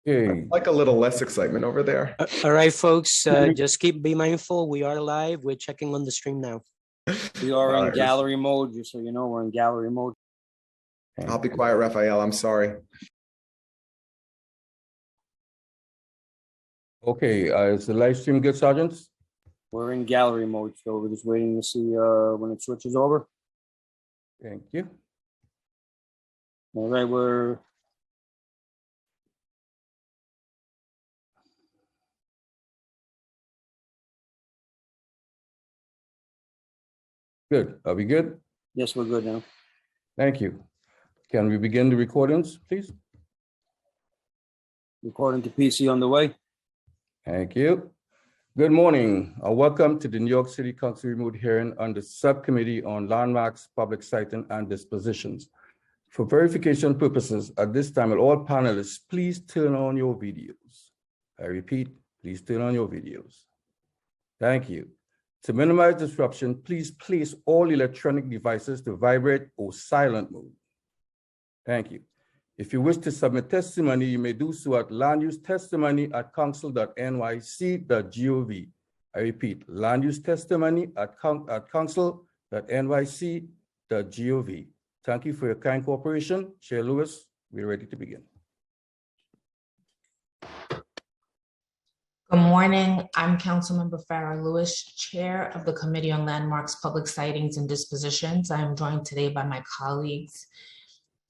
Okay. Like a little less excitement over there. All right, folks, just be mindful. We are live. We're checking on the stream now. We are in gallery mode, just so you know, we're in gallery mode. I'll be quiet, Raphael. I'm sorry. Okay, is the live stream good, Sergeants? We're in gallery mode, so we're just waiting to see when it switches over. Thank you. All right, we're good. Are we good? Yes, we're good now. Thank you. Can we begin the recordings, please? Recording to PC on the way. Thank you. Good morning. Welcome to the New York City Council remote hearing on the Subcommittee on Landmarks, Public Siting, and Dispositions. For verification purposes, at this time, all panelists, please turn on your videos. I repeat, please turn on your videos. Thank you. To minimize disruption, please place all electronic devices to vibrate or silent mode. Thank you. If you wish to submit testimony, you may do so at landusetestimony@council.nyc.gov. I repeat, landusetestimony@council.nyc.gov. Thank you for your kind cooperation. Chair Lewis, we're ready to begin. Good morning. I'm Councilmember Farah Lewis, Chair of the Committee on Landmarks, Public Sightings, and Dispositions. I am joined today by my colleagues,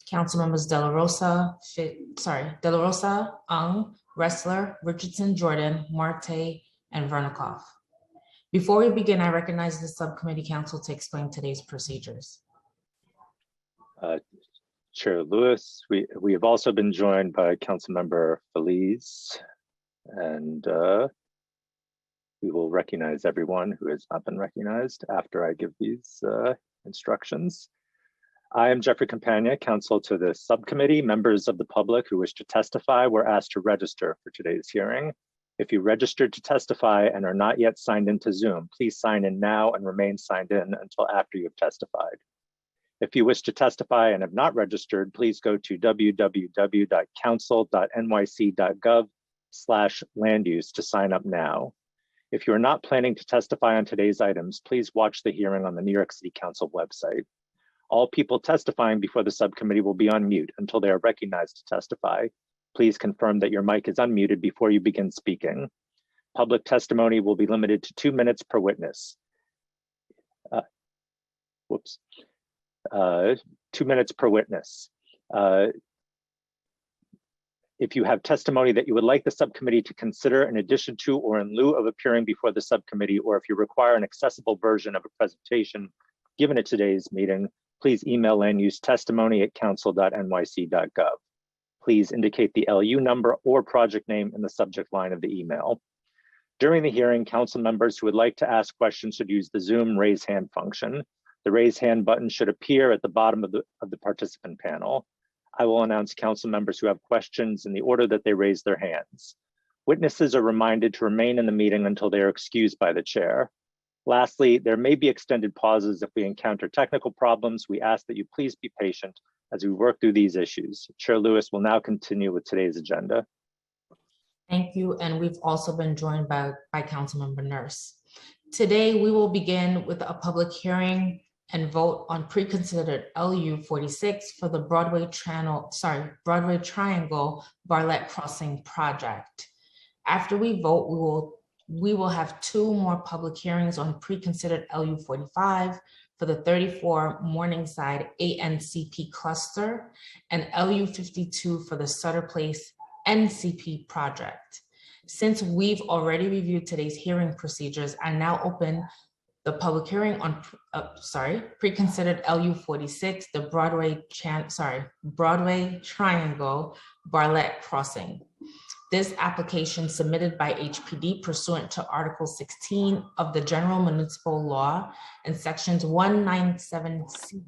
Councilmembers De La Rosa, Ung, Ressler, Richardson, Jordan, Marte, and Vernikoff. Before we begin, I recognize the Subcommittee Council to explain today's procedures. Chair Lewis, we have also been joined by Councilmember Feliz, and we will recognize everyone who has not been recognized after I give these instructions. I am Jeffrey Campagna, counsel to the subcommittee. Members of the public who wish to testify were asked to register for today's hearing. If you registered to testify and are not yet signed into Zoom, please sign in now and remain signed in until after you have testified. If you wish to testify and have not registered, please go to www.council.nyc.gov/landuse to sign up now. If you are not planning to testify on today's items, please watch the hearing on the New York City Council website. All people testifying before the subcommittee will be on mute until they are recognized to testify. Please confirm that your mic is unmuted before you begin speaking. Public testimony will be limited to 2 minutes per witness. 2 minutes per witness. If you have testimony that you would like the subcommittee to consider in addition to or in lieu of appearing before the subcommittee, or if you require an accessible version of a presentation given at today's meeting, please email landusetestimony@council.nyc.gov. Please indicate the LU number or project name in the subject line of the email. During the hearing, council members who would like to ask questions should use the Zoom raise hand function. The raise hand button should appear at the bottom of the participant panel. I will announce council members who have questions in the order that they raise their hands. Witnesses are reminded to remain in the meeting until they are excused by the chair. Lastly, there may be extended pauses if we encounter technical problems. We ask that you please be patient as we work through these issues. Chair Lewis will now continue with today's agenda. Thank you, and we've also been joined by Councilmember Nurse. Today, we will begin with a public hearing and vote on pre-considered LU 46 for the Broadway Triangle Bartlett Crossing project. After we vote, we will have 2 more public hearings on pre-considered LU 45 for the 34 Morningside ANCP cluster and LU 52 for the Sutter Place NCP project. Since we've already reviewed today's hearing procedures, I now open the public hearing on pre-considered LU 46, the Broadway Triangle Bartlett Crossing. This application submitted by HPD pursuant to Article 16 of the General Municipal Law and Sections 197C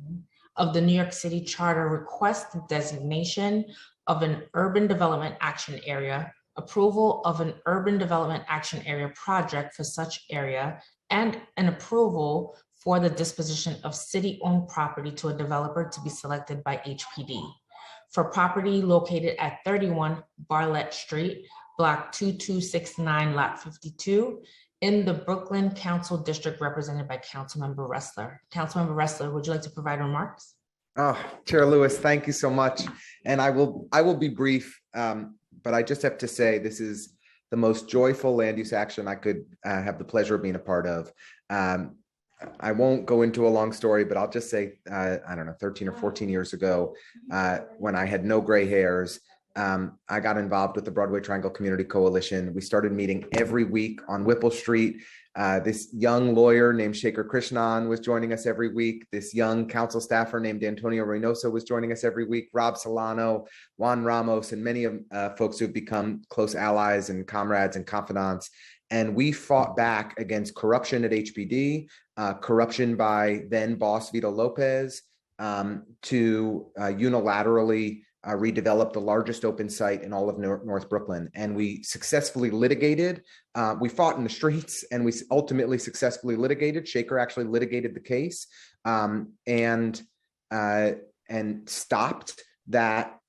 of the New York City Charter requests the designation of an urban development action area, approval of an urban development action area project for such area, and an approval for the disposition of city-owned property to a developer to be selected by HPD. for property located at 31 Barlett Street, Block 2269, Lot 52, in the Brooklyn Council District, represented by Councilmember Ressler. Councilmember Ressler, would you like to provide remarks? Oh, Chair Lewis, thank you so much. And I will be brief, but I just have to say this is the most joyful land use action I could have the pleasure of being a part of. I won't go into a long story, but I'll just say, I don't know, 13 or 14 years ago, when I had no gray hairs, I got involved with the Broadway Triangle Community Coalition. We started meeting every week on Whipple Street. This young lawyer named Shekhar Krishnan was joining us every week. This young council staffer named Antonio Reynoso was joining us every week. Rob Solano, Juan Ramos, and many of folks who've become close allies and comrades and confidants. And we fought back against corruption at HPD, corruption by then boss Vito Lopez, to unilaterally redevelop the largest open site in all of North Brooklyn. And we successfully litigated. We fought in the streets and we ultimately successfully litigated. Shekhar actually litigated the case and stopped that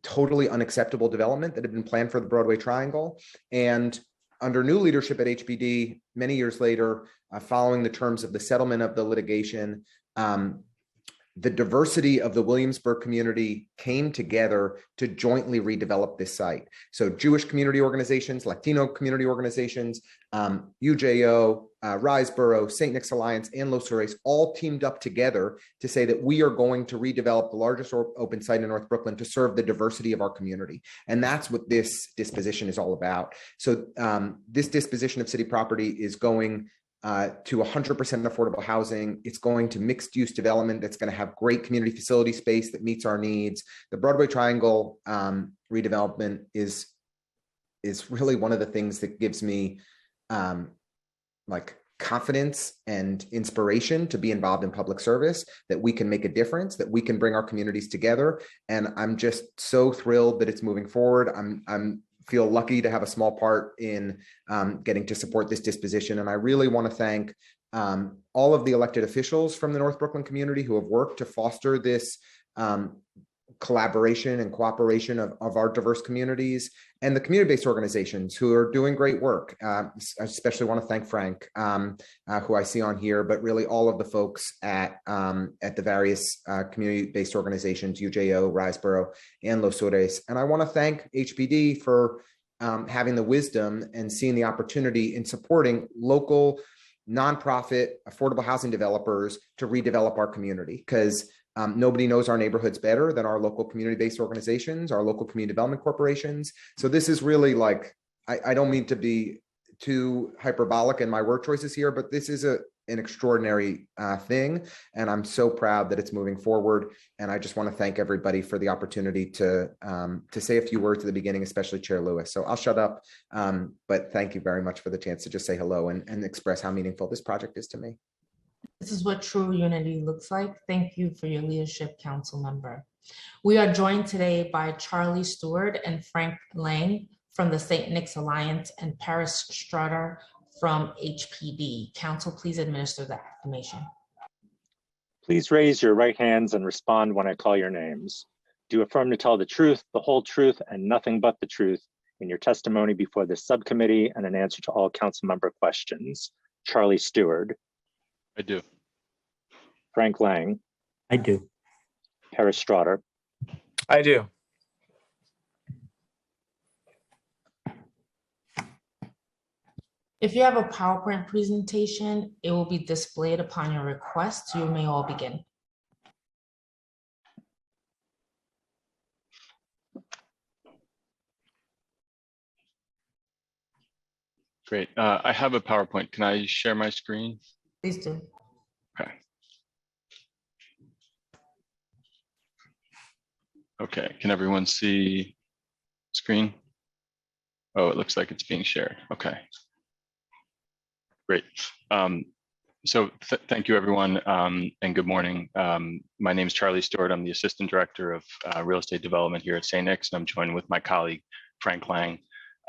totally unacceptable development that had been planned for the Broadway Triangle. And under new leadership at HPD, many years later, following the terms of the settlement of the litigation, the diversity of the Williamsburg community came together to jointly redevelop this site. So Jewish community organizations, Latino community organizations, UJO, Riseboro, St. Nick's Alliance, and Los Sureis all teamed up together to say that we are going to redevelop the largest open site in North Brooklyn to serve the diversity of our community. And that's what this disposition is all about. So this disposition of city property is going to 100% affordable housing. It's going to mixed use development that's going to have great community facility space that meets our needs. The Broadway Triangle redevelopment is really one of the things that gives me like confidence and inspiration to be involved in public service, that we can make a difference, that we can bring our communities together. And I'm just so thrilled that it's moving forward. I'm feel lucky to have a small part in getting to support this disposition. And I really want to thank all of the elected officials from the North Brooklyn community who have worked to foster this collaboration and cooperation of our diverse communities, and the community-based organizations who are doing great work. I especially want to thank Frank, who I see on here, but really all of the folks at the various community-based organizations, UJO, Riseboro, and Los Sureis. And I want to thank HPD for having the wisdom and seeing the opportunity in supporting local nonprofit affordable housing developers to redevelop our community, because nobody knows our neighborhoods better than our local community-based organizations, our local community development corporations. So this is really like, I don't mean to be too hyperbolic in my word choices here, but this is an extraordinary thing. And I'm so proud that it's moving forward. And I just want to thank everybody for the opportunity to say a few words at the beginning, especially Chair Lewis. So I'll shut up, but thank you very much for the chance to just say hello and express how meaningful this project is to me. This is what true unity looks like. Thank you for your leadership, council member. We are joined today by Charlie Stewart and Frank Lang from the St. Nick's Alliance and Paris Strutter from HPD. Council, please administer the affirmation. Please raise your right hands and respond when I call your names. Do you affirm to tell the truth, the whole truth, and nothing but the truth in your testimony before this subcommittee and in answer to all council member questions? Charlie Stewart. I do. Frank Lang. I do. Paris Strutter. I do. If you have a PowerPoint presentation, it will be displayed upon your request. You may all begin. Great. I have a PowerPoint. Can I share my screen? Please do. Okay. Okay, can everyone see screen? Oh, it looks like it's being shared. Okay. Great. So thank you, everyone, and good morning. My name is Charlie Stewart. I'm the Assistant Director of Real Estate Development here at St. Nick's, and I'm joined with my colleague, Frank Lang.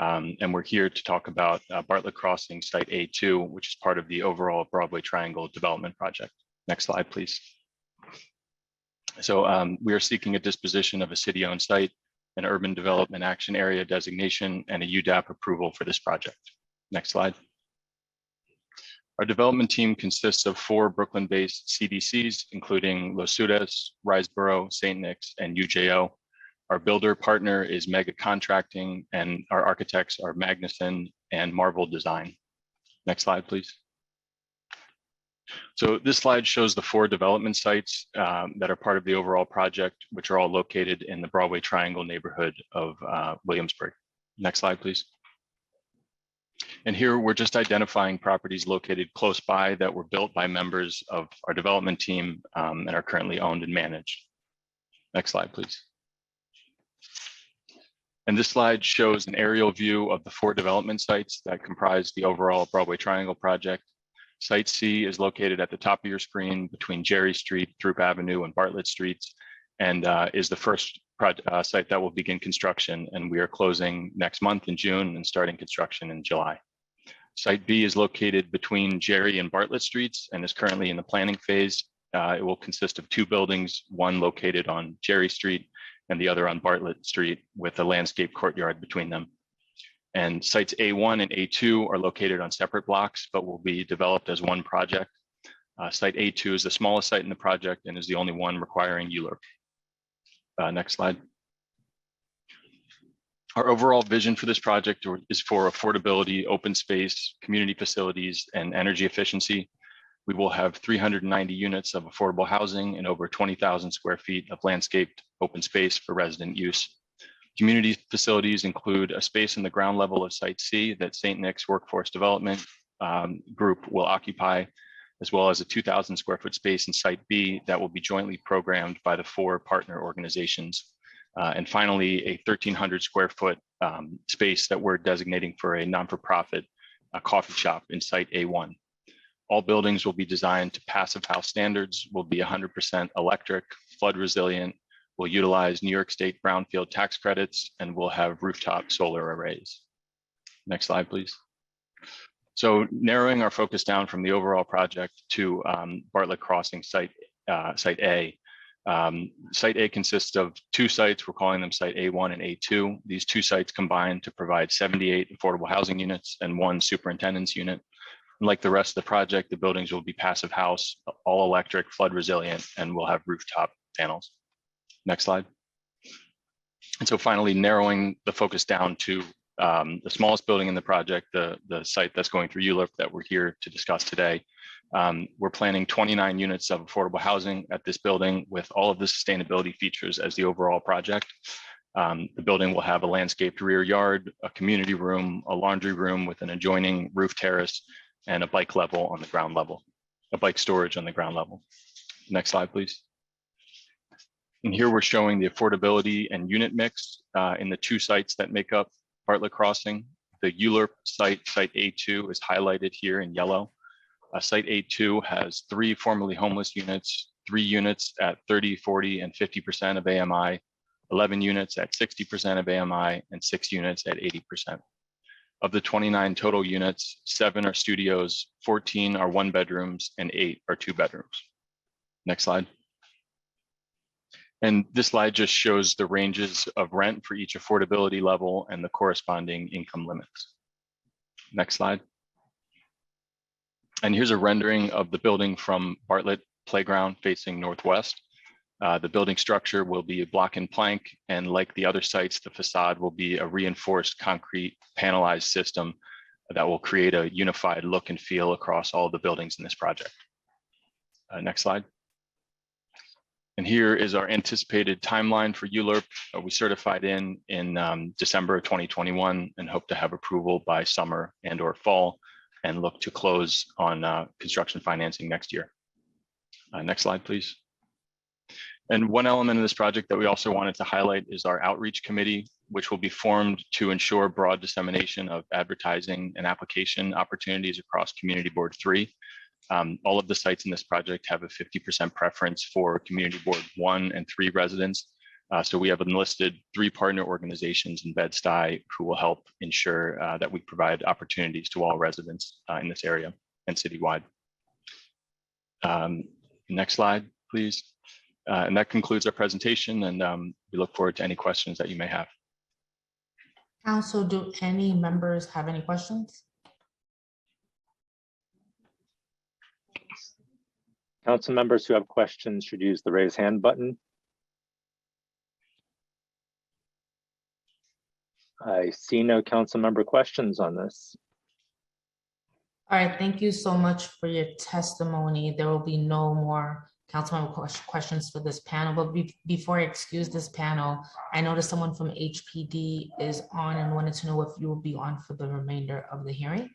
And we're here to talk about Bartlett Crossing Site A2, which is part of the overall Broadway Triangle Development Project. Next slide, please. So we are seeking a disposition of a city-owned site, an urban development action area designation, and a UDAP approval for this project. Next slide. Our development team consists of 4 Brooklyn-based CDCs, including Los Sudes, Riseboro, St. Nick's, and UJO. Our builder partner is Mega Contracting, and our architects are Magnuson and Marvel Design. Next slide, please. So this slide shows the 4 development sites that are part of the overall project, which are all located in the Broadway Triangle neighborhood of Williamsburg. Next slide, please. And here we're just identifying properties located close by that were built by members of our development team and are currently owned and managed. Next slide, please. And this slide shows an aerial view of the 4 development sites that comprise the overall Broadway Triangle project. Site C is located at the top of your screen between Jerry Street, Throop Avenue, and Bartlett Streets, and is the first site that will begin construction. And we are closing next month in June and starting construction in July. Site B is located between Jerry and Bartlett Streets and is currently in the planning phase. It will consist of 2 buildings, one located on Jerry Street and the other on Bartlett Street, with a landscape courtyard between them. And sites A1 and A2 are located on separate blocks, but will be developed as one project. Site A2 is the smallest site in the project and is the only one requiring ULURP. Next slide. Our overall vision for this project is for affordability, open space, community facilities, and energy efficiency. We will have 390 units of affordable housing and over 20,000 square feet of landscaped open space for resident use. Community facilities include a space in the ground level of Site C that St. Nick's Workforce Development Group will occupy, as well as a 2,000 square foot space in Site B that will be jointly programmed by the 4 partner organizations. And finally, a 1,300 square foot space that we're designating for a non-for-profit coffee shop in Site A1. All buildings will be designed to passive house standards, will be 100% electric, flood resilient, will utilize New York State brownfield tax credits, and will have rooftop solar arrays. Next slide, please. So narrowing our focus down from the overall project to Bartlett Crossing Site A. Site A consists of 2 sites. We're calling them Site A1 and A2. These 2 sites combine to provide 78 affordable housing units and 1 superintendent's unit. And like the rest of the project, the buildings will be passive house, all electric, flood resilient, and will have rooftop panels. Next slide. And so finally, narrowing the focus down to the smallest building in the project, the site that's going through ULURP that we're here to discuss today. We're planning 29 units of affordable housing at this building with all of the sustainability features as the overall project. The building will have a landscaped rear yard, a community room, a laundry room with an adjoining roof terrace, and a bike level on the ground level, a bike storage on the ground level. Next slide, please. And here we're showing the affordability and unit mix in the 2 sites that make up Bartlett Crossing. The ULURP site, Site A2, is highlighted here in yellow. Site A2 has 3 formerly homeless units, 3 units at 30, 40, and 50% of AMI, 11 units at 60% of AMI, and 6 units at 80%. Of the 29 total units, 7 are studios, 14 are 1 bedrooms, and 8 are 2 bedrooms. Next slide. And this slide just shows the ranges of rent for each affordability level and the corresponding income limits. Next slide. And here's a rendering of the building from Bartlett Playground facing northwest. The building structure will be a block and plank, and like the other sites, the facade will be a reinforced concrete panelized system that will create a unified look and feel across all of the buildings in this project. Next slide. And here is our anticipated timeline for ULURP. We certified in December of 2021 and hope to have approval by summer and or fall, and look to close on construction financing next year. Next slide, please. And one element of this project that we also wanted to highlight is our outreach committee, which will be formed to ensure broad dissemination of advertising and application opportunities across Community Board 3. All of the sites in this project have a 50% preference for Community Board 1 and 3 residents. So we have enlisted 3 partner organizations in Bed-Stuy who will help ensure that we provide opportunities to all residents in this area and citywide. Next slide, please. And that concludes our presentation, and we look forward to any questions that you may have. Council, do any members have any questions? Council members who have questions should use the raise hand button. I see no council member questions on this. All right, thank you so much for your testimony. There will be no more council member questions for this panel, but before I excuse this panel, I noticed someone from HPD is on and wanted to know if you will be on for the remainder of the hearing.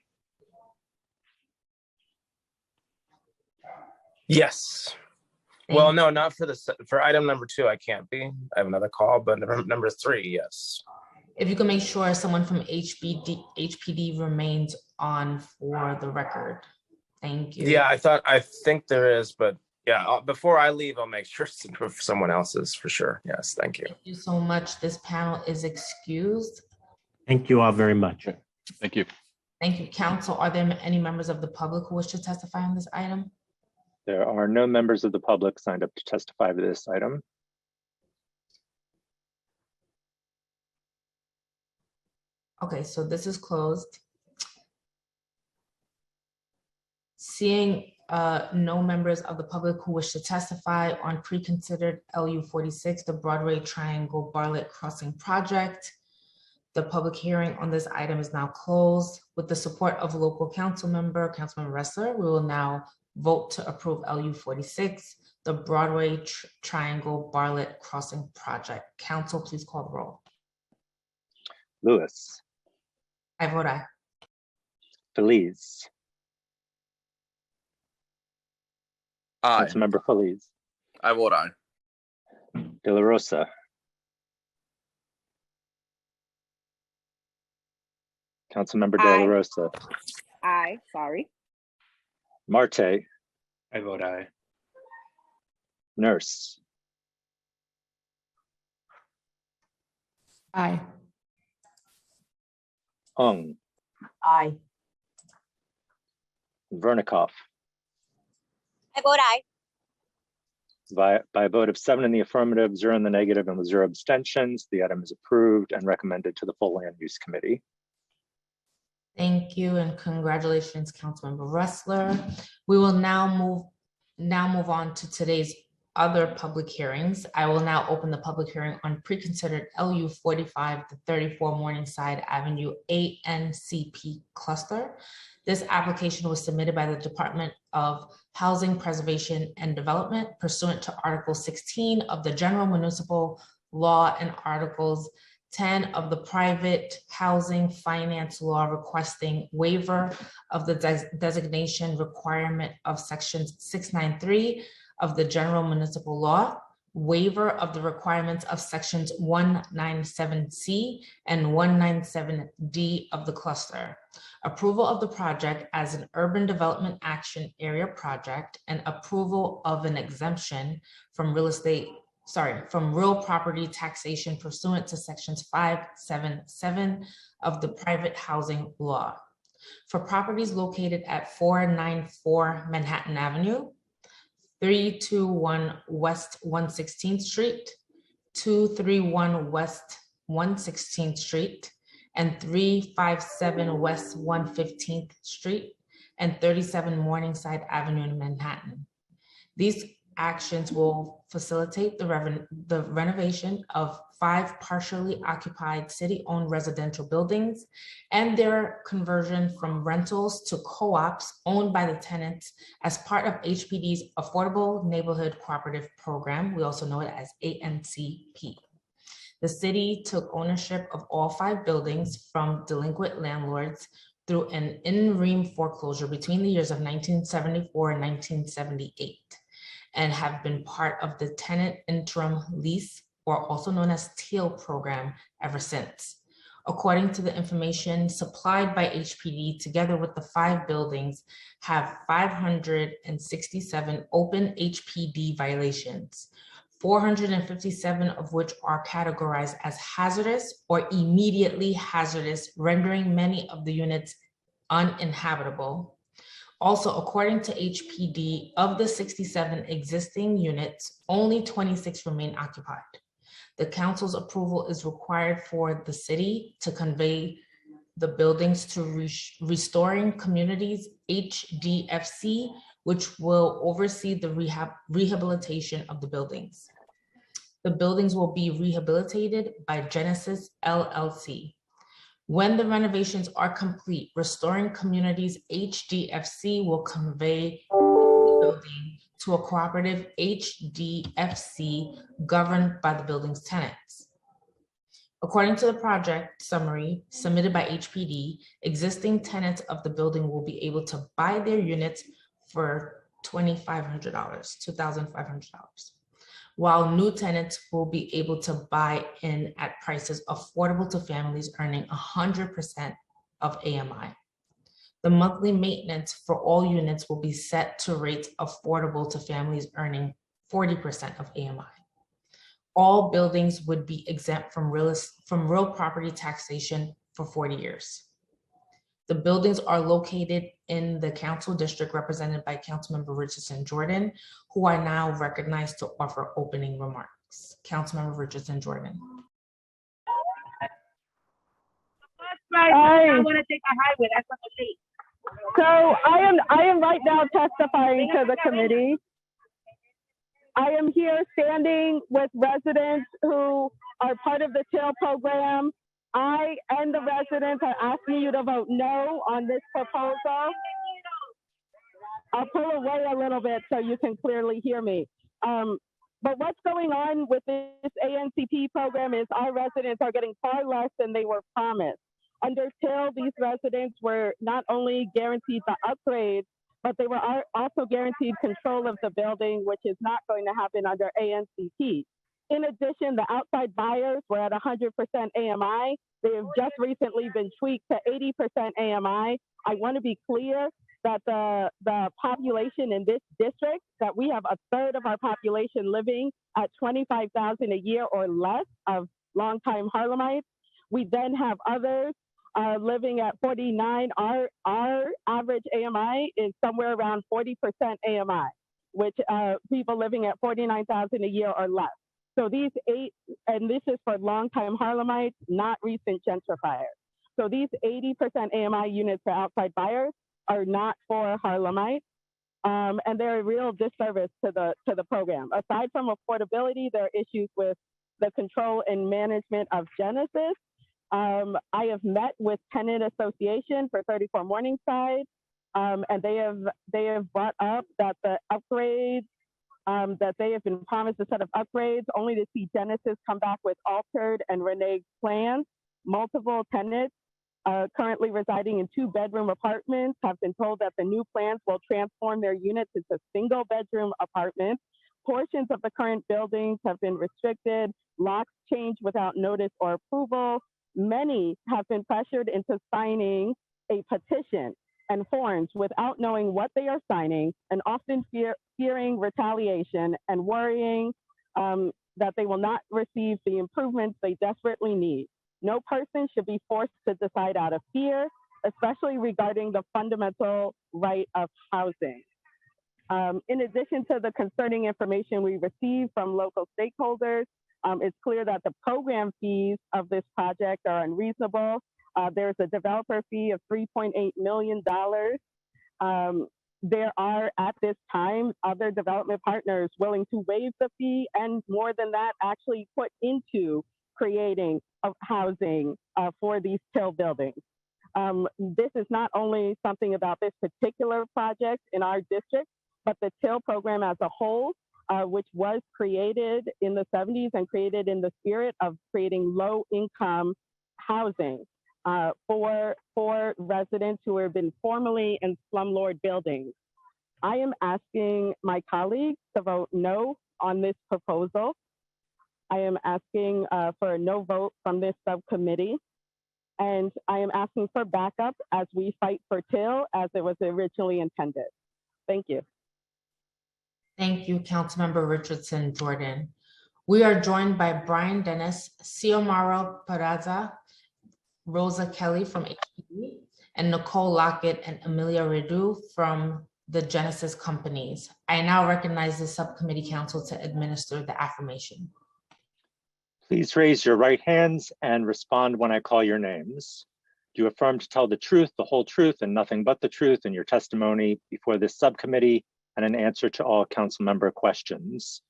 Yes. Well, no, not for this. For item number 2, I can't be. I have another call, but number 3, yes. If you can make sure someone from HPD remains on for the record. Thank you. Yeah, I think there is, but yeah, before I leave, I'll make sure someone else is for sure. Yes, thank you. Thank you so much. This panel is excused. Thank you all very much. Thank you. Thank you, council. Are there any members of the public who wish to testify on this item? There are no members of the public signed up to testify to this item. Okay, so this is closed. Seeing no members of the public who wish to testify on pre-considered LU 46, the Broadway Triangle Bartlett Crossing project, the public hearing on this item is now closed. With the support of local Councilmember Wrestler, we will now vote to approve LU 46, the Broadway Triangle Bartlett Crossing project. Council, please call the roll. Lewis. I vote aye. Feliz. Aye. Councilmember Feliz. I vote aye. De La Rosa. Councilmember De La Aye. Rosa. Aye, sorry. Marte. I vote aye. Nurse. Aye. Ung. Aye. Vernikoff. I vote aye. By a vote of 7 in the affirmative, 0 in the negative, and with 0 abstentions, the item is approved and recommended to the full Land Use Committee. Thank you and congratulations, Councilmember Wrestler. We will now move on to today's other public hearings. I will now open the public hearing on pre-considered LU 45 to 34 Morningside Avenue ANCP cluster. This application was submitted by the Department of Housing Preservation and Development pursuant to Article 16 of the General Municipal Law and Articles 10 of the Private Housing Finance Law, requesting waiver of the designation requirement of sections 693 of the General Municipal Law, waiver of the requirements of sections 197C and 197D of the cluster, approval of the project as an urban development action area project, and approval of an exemption from real property taxation pursuant to sections 577 of the Private Housing Law. For properties located at 494 Manhattan Avenue, 321 West 116th Street, 231 West 116th Street, and 357 West 115th Street, and 37 Morningside Avenue in Manhattan. These actions will facilitate the renovation of 5 partially occupied city-owned residential buildings and their conversion from rentals to co-ops owned by the tenants as part of HPD's Affordable Neighborhood Cooperative Program. We also know it as ANCP. The city took ownership of all 5 buildings from delinquent landlords through an in rem foreclosure between the years of 1974 and 1978. And have been part of the tenant interim lease, or also known as TEAL program, ever since. According to the information supplied by HPD, together with the 5 buildings, have 567 open HPD violations, 457 of which are categorized as hazardous or immediately hazardous, rendering many of the units uninhabitable. Also, according to HPD, of the 67 existing units, only 26 remain occupied. The council's approval is required for the city to convey the buildings to Restoring Communities HDFC, which will oversee the rehabilitation of the buildings. The buildings will be rehabilitated by Nycc LLC. When the renovations are complete, Restoring Communities HDFC will convey the building to a cooperative HDFC governed by the building's tenants. According to the project summary submitted by HPD, existing tenants of the building will be able to buy their units for $2,500, while new tenants will be able to buy in at prices affordable to families earning 100% of AMI. The monthly maintenance for all units will be set to rates affordable to families earning 40% of AMI. All buildings would be exempt from real property taxation for 40 years. The buildings are located in the council district represented by Councilmember Richardson Jordan, who are now recognized to offer opening remarks. Councilmember Richardson Jordan. I want to take a highway. That's what I So I am right now testifying to the committee. I am here standing with residents who are part of the TIL program. I and the residents are asking you to vote no on this proposal. I'll pull away a little bit so you can clearly hear me. But what's going on with this ANCP program is our residents are getting far less than they were promised. Under TIL, these residents were not only guaranteed the upgrades, but they were also guaranteed control of the building, which is not going to happen under ANCP. In addition, the outside buyers were at 100% AMI. They have just recently been tweaked to 80% AMI. I want to be clear that the population in this district, that we have a third of our population living at $25,000 a year or less of longtime Harlemites. We then have others living at 49. Our average AMI is somewhere around 40% AMI, which people living at 49,000 a year or less. So these 8, and this is for longtime Harlemites, not recent gentrifiers. So these 80% AMI units for outside buyers are not for Harlemites, and they're a real disservice to the program. Aside from affordability, there are issues with the control and management of Genesis. I have met with Tenant Association for 34 Morningside, and they have brought up that the upgrades, that they have been promised a set of upgrades only to see Genesis come back with altered and reneged plans. Multiple tenants currently residing in 2-bedroom apartments have been told that the new plans will transform their units into single-bedroom apartments. Portions of the current buildings have been restricted, locks changed without notice or approval. Many have been pressured into signing a petition and forms without knowing what they are signing, and often fearing retaliation and worrying that they will not receive the improvements they desperately need. No person should be forced to decide out of fear, especially regarding the fundamental right of housing. In addition to the concerning information we received from local stakeholders, it's clear that the program fees of this project are unreasonable. There's a developer fee of $3.8 million. There are, at this time, other development partners willing to waive the fee and more than that, actually put into creating of housing for these TIL buildings. This is not only something about this particular project in our district, but the TIL program as a whole, which was created in the 70s and created in the spirit of creating low-income housing for residents who have been formerly in slumlord buildings. I am asking my colleagues to vote no on this proposal. I am asking for a no vote from this subcommittee. And I am asking for backup as we fight for TIL as it was originally intended. Thank you. Thank you, Councilmember Richardson Jordan. We are joined by Brian Dennis, Xiomara Peraza, Rosa Kelly from HPD, and Nicole Lockett and Amelia Redu from the Genesis companies. I now recognize the subcommittee council to administer the affirmation. Please raise your right hands and respond when I call your names. Do you affirm to tell the truth, the whole truth, and nothing but the truth in your testimony before this subcommittee and in answer to all council member questions?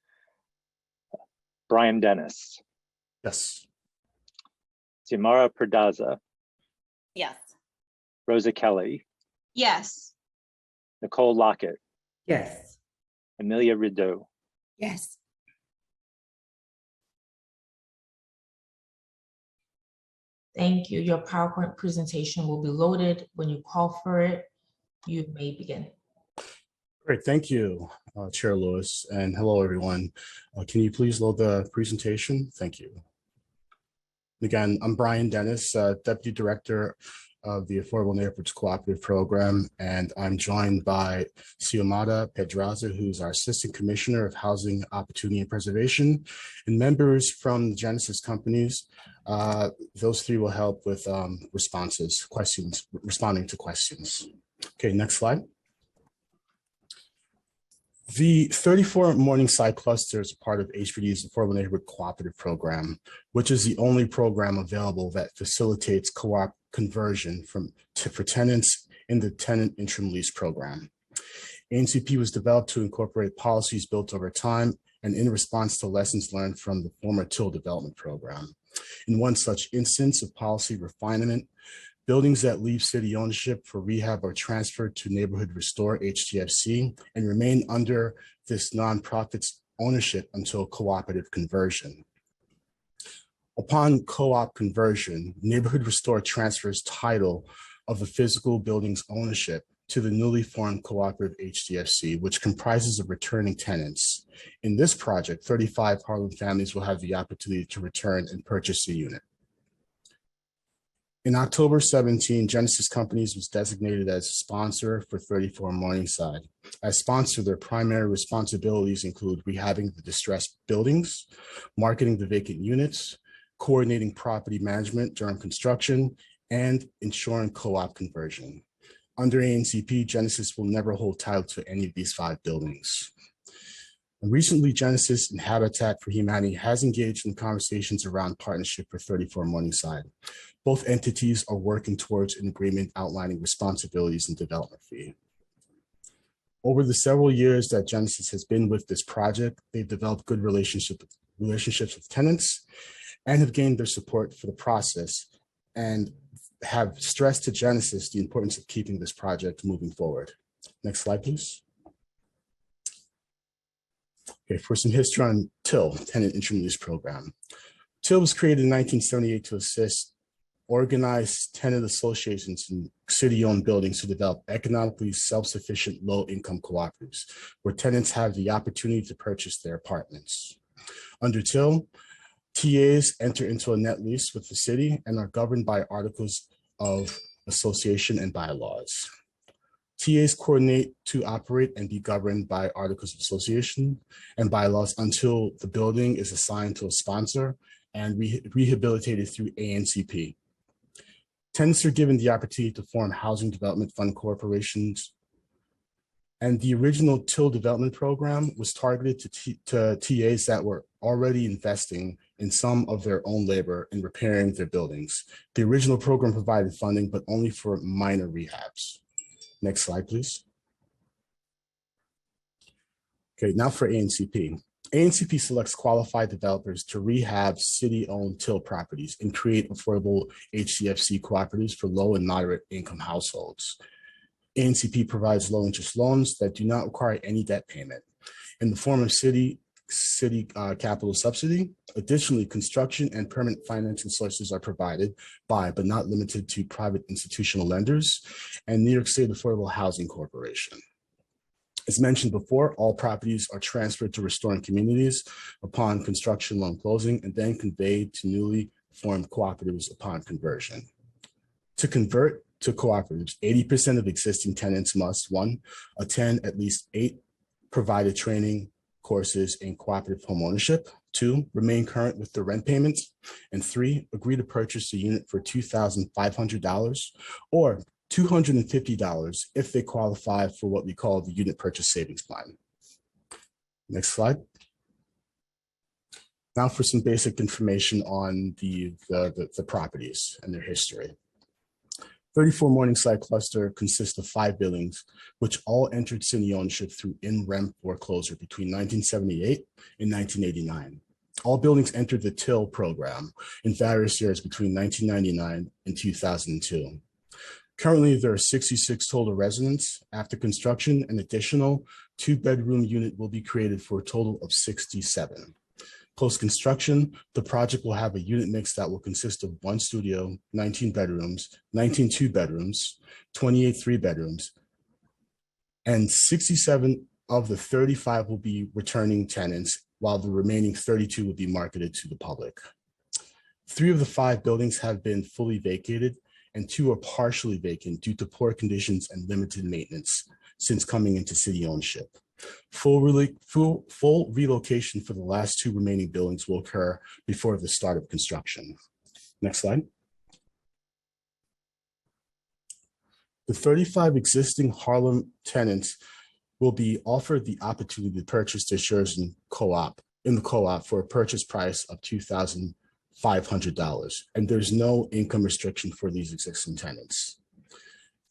Brian Dennis. Yes. Xiomara Perdaza. Yes. Rosa Kelly. Yes. Nicole Lockett. Yes. Amelia Rideau. Yes. Thank you. Your PowerPoint presentation will be loaded. When you call for it, you may begin. Great, thank you, Chair Lewis, and hello, everyone. Can you please load the presentation? Thank you. Again, I'm Brian Dennis, Deputy Director of the Affordable Neighborhoods Cooperative Program, and I'm joined by Xiomara Pedraza, who's our Assistant Commissioner of Housing Opportunity and Preservation, and members from the Genesis companies. Those three will help with responding to questions. Okay, next slide. The 34 Morningside cluster is part of HPD's Affordable Neighborhood Cooperative Program, which is the only program available that facilitates co-op conversion for tenants in the tenant interim lease program. ANCP was developed to incorporate policies built over time and in response to lessons learned from the former TIL development program. In one such instance of policy refinement, buildings that leave city ownership for rehab are transferred to Neighborhood Restore HTFC and remain under this nonprofit's ownership until cooperative conversion. Upon co-op conversion, Neighborhood Restore transfers title of the physical building's ownership to the newly formed cooperative HTFC, which comprises of returning tenants. In this project, 35 Harlem families will have the opportunity to return and purchase a unit. In October 17, Genesis Companies was designated as a sponsor for 34 Morningside. As sponsor, their primary responsibilities include rehabbing the distressed buildings, marketing the vacant units, coordinating property management during construction, and ensuring co-op conversion. Under ANCP, Genesis will never hold title to any of these 5 buildings. Recently, Genesis and Habitat for Humanity has engaged in conversations around partnership for 34 Morningside. Both entities are working towards an agreement outlining responsibilities and development fee. Over the several years that Genesis has been with this project, they've developed good relationships with tenants and have gained their support for the process and have stressed to Genesis the importance of keeping this project moving forward. Next slide, please. Okay, for some history on TIL, Tenant Interim Lease Program. TIL was created in 1978 to assist organized tenant associations in city-owned buildings to develop economically self-sufficient low-income cooperatives, where tenants have the opportunity to purchase their apartments. Under TIL, TAs enter into a net lease with the city and are governed by articles of association and bylaws. TAs coordinate to operate and be governed by articles of association and bylaws until the building is assigned to a sponsor and rehabilitated through ANCP. Tenants are given the opportunity to form housing development fund corporations. And the original TIL development program was targeted to TAs that were already investing in some of their own labor in repairing their buildings. The original program provided funding, but only for minor rehabs. Next slide, please. Okay, now for ANCP. ANCP selects qualified developers to rehab city-owned TIL properties and create affordable HCFC cooperatives for low and moderate income households. ANCP provides low-interest loans that do not require any debt payment in the form of city capital subsidy. Additionally, construction and permanent financing sources are provided by, but not limited to, private institutional lenders and New York State Affordable Housing Corporation. As mentioned before, all properties are transferred to restoring communities upon construction loan closing and then conveyed to newly formed cooperatives upon conversion. To convert to cooperatives, 80% of existing tenants must, 1, attend at least 8 provided training courses in cooperative homeownership, 2, remain current with their rent payments, and 3, agree to purchase a unit for $2,500 or $250 if they qualify for what we call the unit purchase savings plan. Next slide. Now for some basic information on the properties and their history. 34 Morningside cluster consists of 5 buildings, which all entered city ownership through in-rem foreclosure between 1978 and 1989. All buildings entered the TIL program in various years between 1999 and 2002. Currently, there are 66 total residents. After construction, an additional 2-bedroom unit will be created for a total of 67. Post-construction, the project will have a unit mix that will consist of 1 studio, 19 bedrooms, 19 2-bedrooms, 28 3-bedrooms, and 67 of the 35 will be returning tenants, while the remaining 32 will be marketed to the public. 3 of the 5 buildings have been fully vacated, and 2 are partially vacant due to poor conditions and limited maintenance since coming into city ownership. Full relocation for the last 2 remaining buildings will occur before the start of construction. Next slide. The 35 existing Harlem tenants will be offered the opportunity to purchase their shares in the co-op for a purchase price of $2,500, and there's no income restriction for these existing tenants.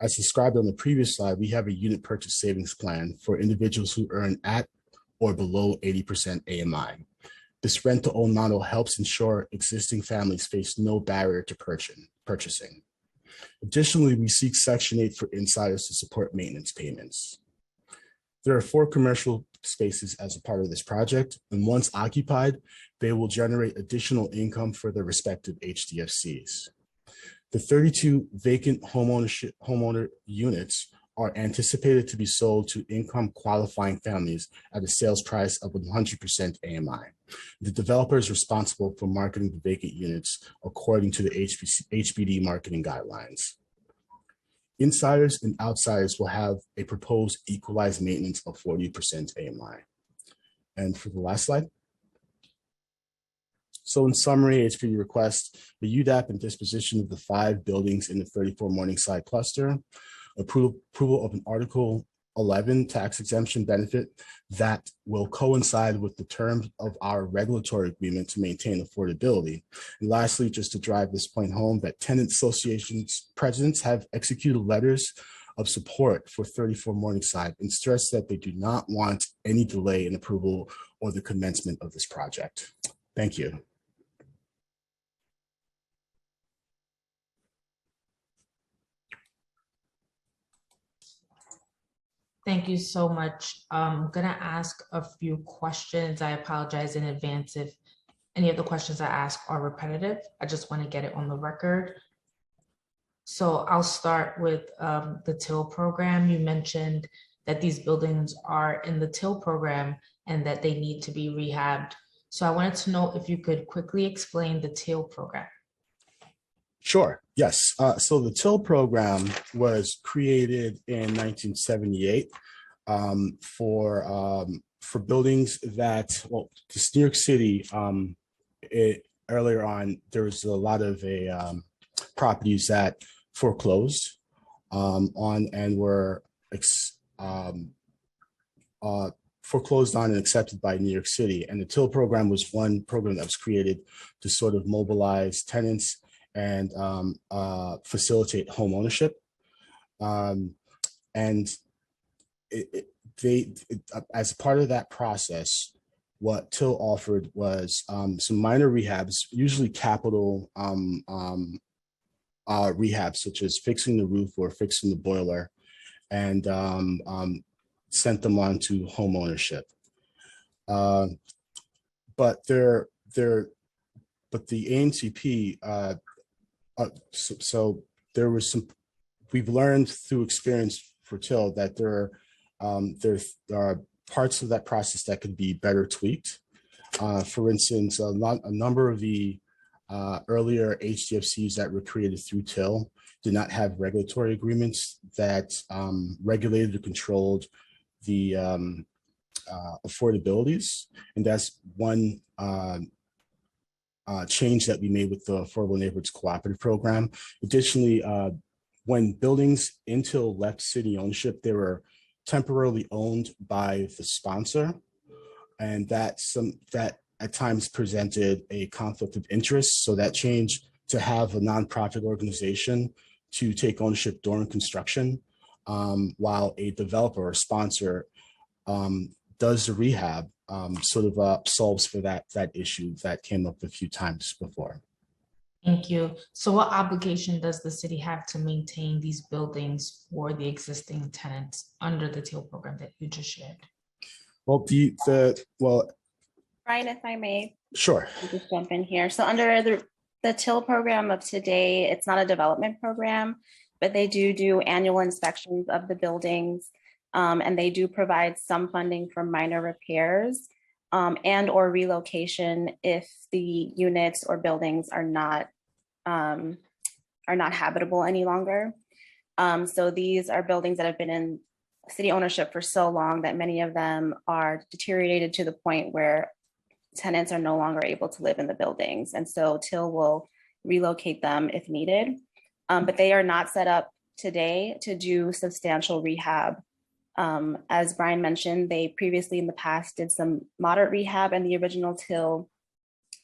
As described on the previous slide, we have a unit purchase savings plan for individuals who earn at or below 80% AMI. This rent-to-own model helps ensure existing families face no barrier to purchasing. Additionally, we seek Section 8 for insiders to support maintenance payments. There are 4 commercial spaces as a part of this project, and once occupied, they will generate additional income for their respective HDFCs. The 32 vacant homeowner units are anticipated to be sold to income qualifying families at a sales price of 100% AMI. The developer is responsible for marketing the vacant units according to the HBD marketing guidelines. Insiders and outsiders will have a proposed equalized maintenance of 40% AMI. And for the last slide. So in summary, HPD requests the UDAP and disposition of the 5 buildings in the 34 Morningside cluster, approval of an Article 11 tax exemption benefit that will coincide with the terms of our regulatory agreement to maintain affordability. And lastly, just to drive this point home, that tenant associations presidents have executed letters of support for 34 Morningside and stress that they do not want any delay in approval or the commencement of this project. Thank you. Thank you so much. I'm gonna ask a few questions. I apologize in advance if any of the questions I ask are repetitive. I just want to get it on the record. So I'll start with the TIL program. You mentioned that these buildings are in the TIL program and that they need to be rehabbed. So I wanted to know if you could quickly explain the TIL program. Sure, yes. So the TIL program was created in 1978 for buildings that, well, this New York City, earlier on, there was a lot of properties that foreclosed on and were foreclosed on and accepted by New York City. And the TIL program was one program that was created to sort of mobilize tenants and facilitate home ownership. And as part of that process, what TIL offered was some minor rehabs, usually capital rehabs, such as fixing the roof or fixing the boiler, and sent them on to home ownership. But the ANCP, so there was some, we've learned through experience for TIL that there are parts of that process that could be better tweaked. For instance, a number of the earlier HDFCs that were created through TIL did not have regulatory agreements that regulated or controlled the affordabilities. And that's one change that we made with the Affordable Neighborhoods Cooperative Program. Additionally, when buildings in Till left city ownership, they were temporarily owned by the sponsor, and that at times presented a conflict of interest. So that changed to have a nonprofit organization to take ownership during construction, while a developer or sponsor does the rehab, solves for that issue that came up a few times before. Thank you. So what obligation does the city have to maintain these buildings for the existing tenants under the TEAL program that you just shared? Well, Brian, if I may. Sure. I'll just jump in here. So under the TIL program of today, it's not a development program, but they do annual inspections of the buildings, and they do provide some funding for minor repairs and or relocation if the units or buildings are not habitable any longer. So these are buildings that have been in city ownership for so long that many of them are deteriorated to the point where tenants are no longer able to live in the buildings. And so TIL will relocate them if needed. But they are not set up today to do substantial rehab. As Brian mentioned, they previously in the past did some moderate rehab, and the original TIL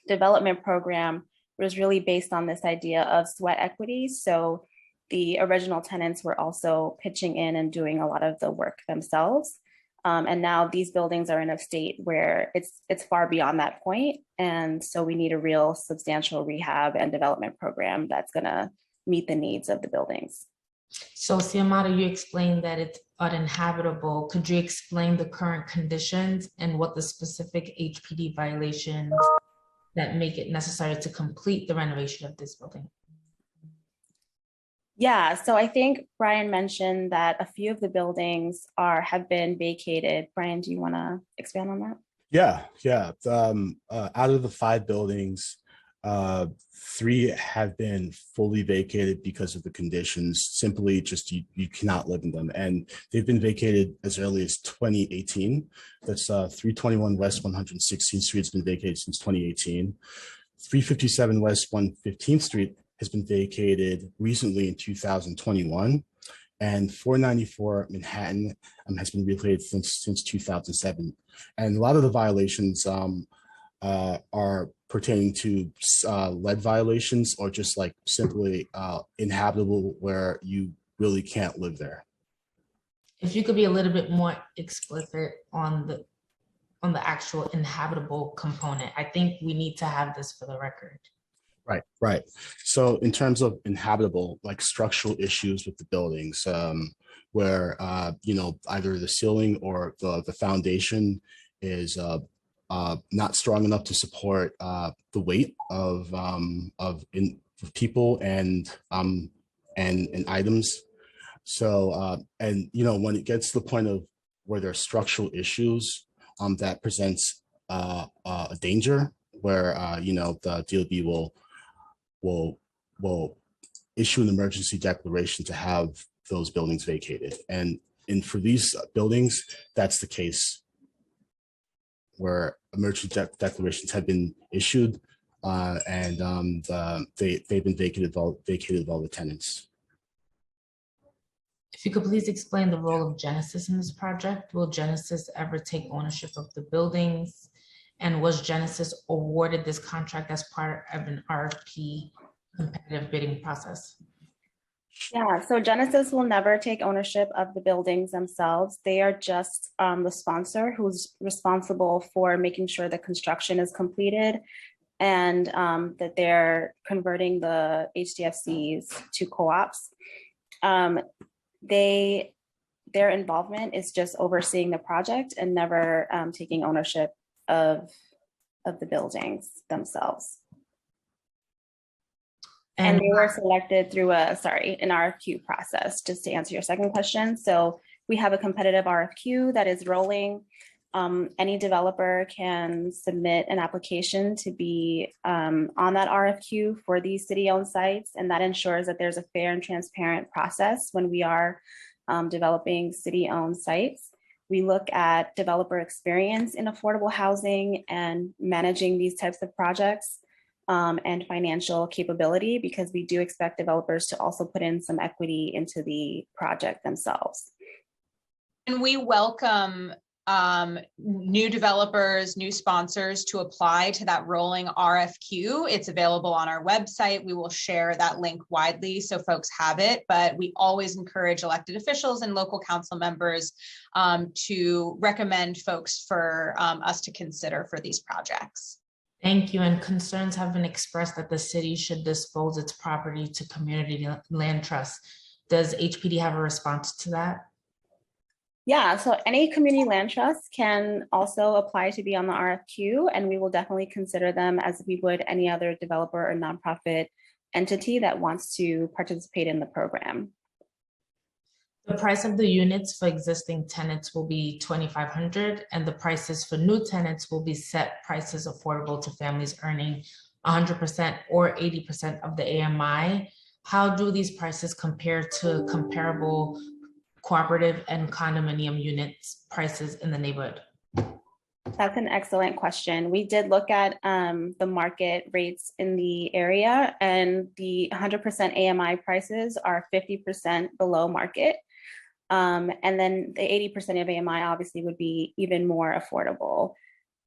development program was really based on this idea of sweat equity. So the original tenants were also pitching in and doing a lot of the work themselves. And now these buildings are in a state where it's far beyond that point. And so we need a real substantial rehab and development program that's gonna meet the needs of the buildings. So Siamata, you explained that it's uninhabitable. Could you explain the current conditions and what the specific HPD violations that make it necessary to complete the renovation of this building? Yeah, so I think Brian mentioned that a few of the buildings have been vacated. Brian, do you want to expand on that? Yeah. Out of the 5 buildings, 3 have been fully vacated because of the conditions. Simply just you cannot live in them, and they've been vacated as early as 2018. That's 321 West 116th Street has been vacated since 2018. 357 West 115th Street has been vacated recently in 2021, and 494 Manhattan has been vacated since 2007. And a lot of the violations are pertaining to lead violations, or just like simply inhabitable, where you really can't live there. If you could be a little bit more explicit on the actual inhabitable component, I think we need to have this for the record. Right. So in terms of inhabitable, like structural issues with the buildings, where either the ceiling or the foundation is not strong enough to support the weight of people and items. So when it gets to the point of where there are structural issues that presents a danger, where the DOB will issue an emergency declaration to have those buildings vacated. And for these buildings, that's the case, where emergency declarations have been issued, and they've been vacated of all the tenants. If you could please explain the role of Genesis in this project. Will Genesis ever take ownership of the buildings? And was Genesis awarded this contract as part of an RFP competitive bidding process? Yeah, so Genesis will never take ownership of the buildings themselves. They are just the sponsor who's responsible for making sure the construction is completed and that they're converting the HDFCs to co-ops. Their involvement is just overseeing the project and never taking ownership of the buildings themselves. And they were selected through an RFQ process, just to answer your second question. So we have a competitive RFQ that is rolling. Any developer can submit an application to be on that RFQ for these city-owned sites, and that ensures that there's a fair and transparent process when we are developing city-owned sites. We look at developer experience in affordable housing and managing these types of projects. and financial capability, because we do expect developers to also put in some equity into the project themselves. And we welcome new developers, new sponsors to apply to that rolling RFQ. It's available on our website. We will share that link widely so folks have it, but we always encourage elected officials and local council members to recommend folks for us to consider for these projects. Thank you. And concerns have been expressed that the city should dispose its property to community land trusts. Does HPD have a response to that? Yeah, so any community land trust can also apply to be on the RFQ, and we will definitely consider them as we would any other developer or nonprofit entity that wants to participate in the program. The price of the units for existing tenants will be $2,500, and the prices for new tenants will be set prices affordable to families earning 100% or 80% of the AMI. How do these prices compare to comparable cooperative and condominium units prices in the neighborhood? That's an excellent question. We did look at the market rates in the area, and the 100% AMI prices are 50% below market. And then the 80% of AMI obviously would be even more affordable.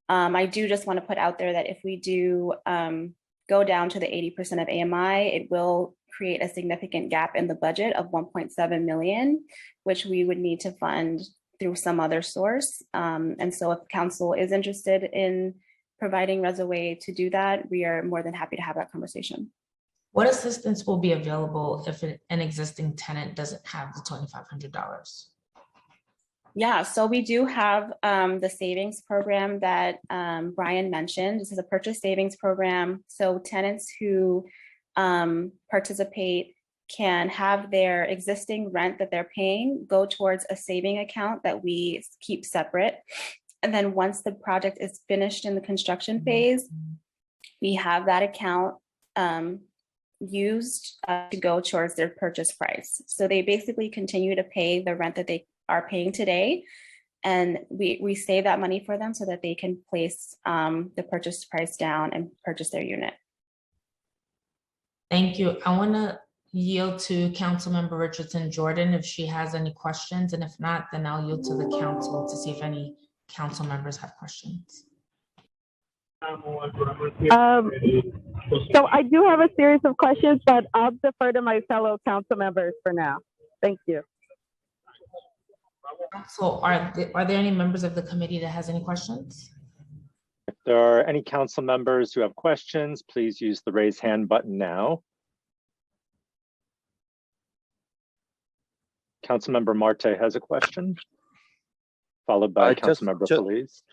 I do just want to put out there that if we do go down to the 80% of AMI, it will create a significant gap in the budget of 1.7 million, which we would need to fund through some other source. And so if council is interested in providing us a way to do that, we are more than happy to have that conversation. What assistance will be available if an existing tenant doesn't have the $2,500? Yeah, so we do have the savings program that Brian mentioned. This is a purchase savings program. So tenants who participate can have their existing rent that they're paying go towards a saving account that we keep separate. And then once the project is finished in the construction phase, we have that account used to go towards their purchase price. So they basically continue to pay the rent that they are paying today. And we save that money for them so that they can place the purchase price down and purchase their unit. Thank you. I want to yield to Councilmember Richardson Jordan if she has any questions, and if not, then I'll yield to the council to see if any council members have questions. So I do have a series of questions, but I'll defer to my fellow council members for now. Thank you. So are there any members of the committee that has any questions? If there are any council members who have questions, please use the raise hand button now. Councilmember Marte has a question, followed by Councilmember Feliz.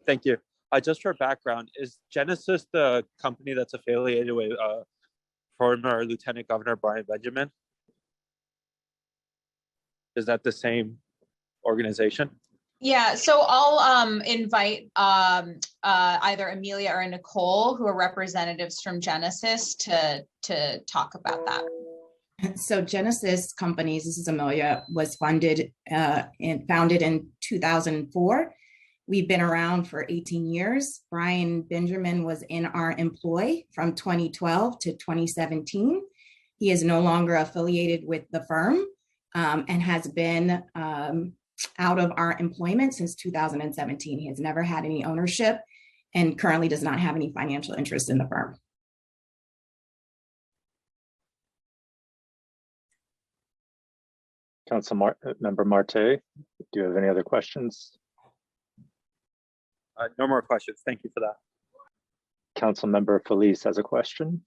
Thank you. Just for background, is Genesis the company that's affiliated with former Lieutenant Governor Brian Benjamin? Is that the same organization? Yeah, so I'll invite either Amelia or Nicole, who are representatives from Genesis, to talk about that. So Genesis Companies, this is Amelia, was founded in 2004. We've been around for 18 years. Brian Benjamin was in our employ from 2012 to 2017. He is no longer affiliated with the firm and has been out of our employment since 2017. He has never had any ownership and currently does not have any financial interest in the firm. Councilmember Marte, do you have any other questions? No more questions. Thank you for that. Councilmember Feliz has a question.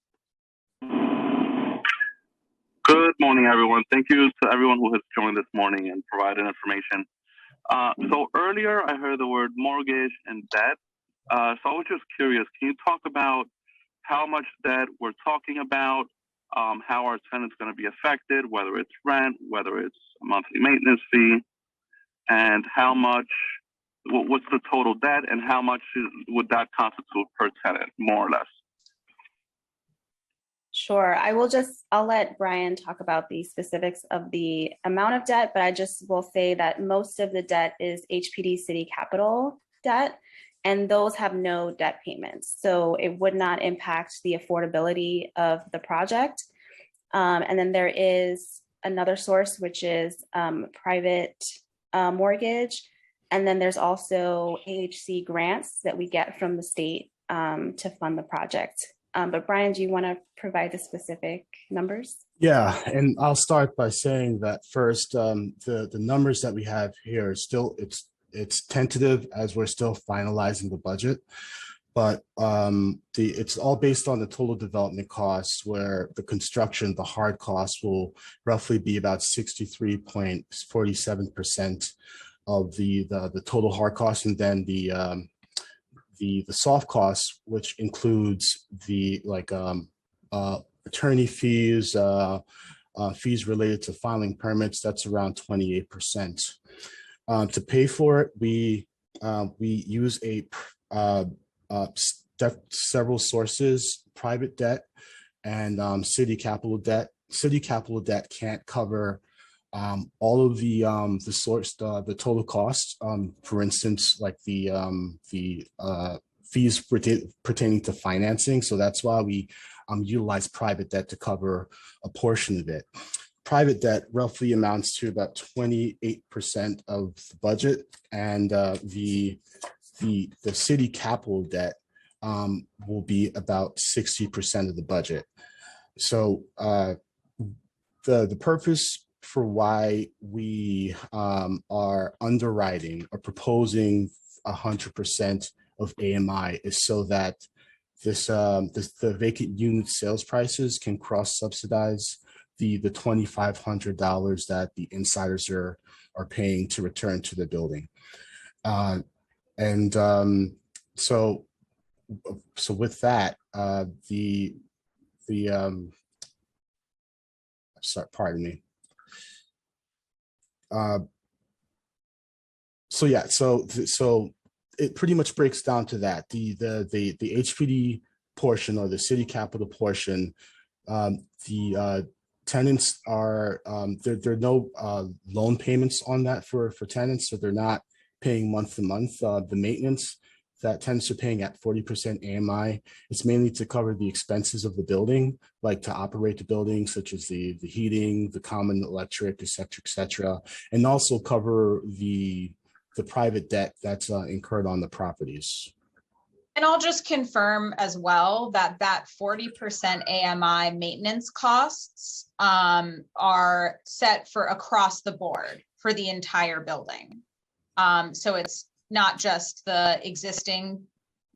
Good morning, everyone. Thank you to everyone who has joined this morning and provided information. So earlier I heard the word mortgage and debt. So I was just curious, can you talk about how much debt we're talking about, how our tenants going to be affected, whether it's rent, whether it's a monthly maintenance fee, and how much, what's the total debt, and how much would that constitute per tenant, more or less? Sure, I'll let Brian talk about the specifics of the amount of debt, but I just will say that most of the debt is HPD City Capital debt. and those have no debt payments. So it would not impact the affordability of the project. And then there is another source, which is private mortgage. And then there's also AHC grants that we get from the state to fund the project. But Brian, do you want to provide the specific numbers? Yeah, and I'll start by saying that first, the numbers that we have here is still, it's tentative as we're still finalizing the budget, but it's all based on the total development costs, where the construction, the hard costs will roughly be about 63.47% of the total hard costs, and then the soft costs, which includes the attorney fees, fees related to filing permits, that's around 28%. To pay for it, we use several sources: private debt and city capital debt. City capital debt can't cover all of the total costs. For instance, like the fees pertaining to financing. So that's why we utilize private debt to cover a portion of it. Private debt roughly amounts to about 28% of the budget, and the city capital debt will be about 60% of the budget. So the purpose for why we are underwriting or proposing 100% of AMI is so that the vacant unit sales prices can cross subsidize the $2,500 that the insiders are paying to return to the building. So with that, sorry, pardon me. So it pretty much breaks down to that. The HPD portion, or the city capital portion, the tenants are there are no loan payments on that for tenants, so they're not paying month to month. The maintenance that tenants are paying at 40% AMI, it's mainly to cover the expenses of the building, like to operate the building, such as the heating, the common electric, et cetera, and also cover the private debt that's incurred on the properties. And I'll just confirm as well that 40% AMI maintenance costs are set for across the board for the entire building. So it's not just the existing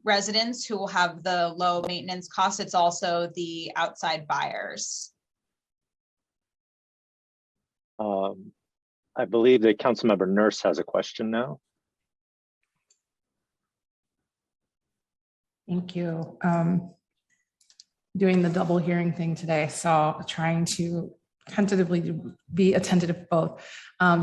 residents who will have the low maintenance costs, it's also the outside buyers. I believe that Councilmember Nurse has a question now. Thank you. Doing the double hearing thing today, so trying to tentatively be attentive both.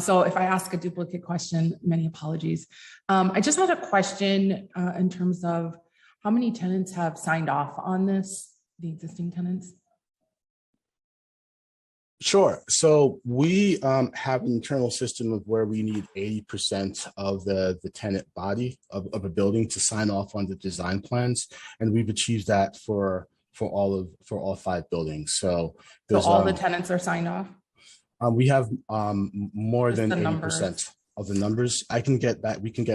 So if I ask a duplicate question, many apologies. I just had a question in terms of how many tenants have signed off on this, the existing tenants? Sure. So we have an internal system of where we need 80% of the tenant body of a building to sign off on the design plans, and we've achieved that for all 5 buildings. So all the tenants are signed off? We have more Just than the 80% numbers. of the numbers. We can get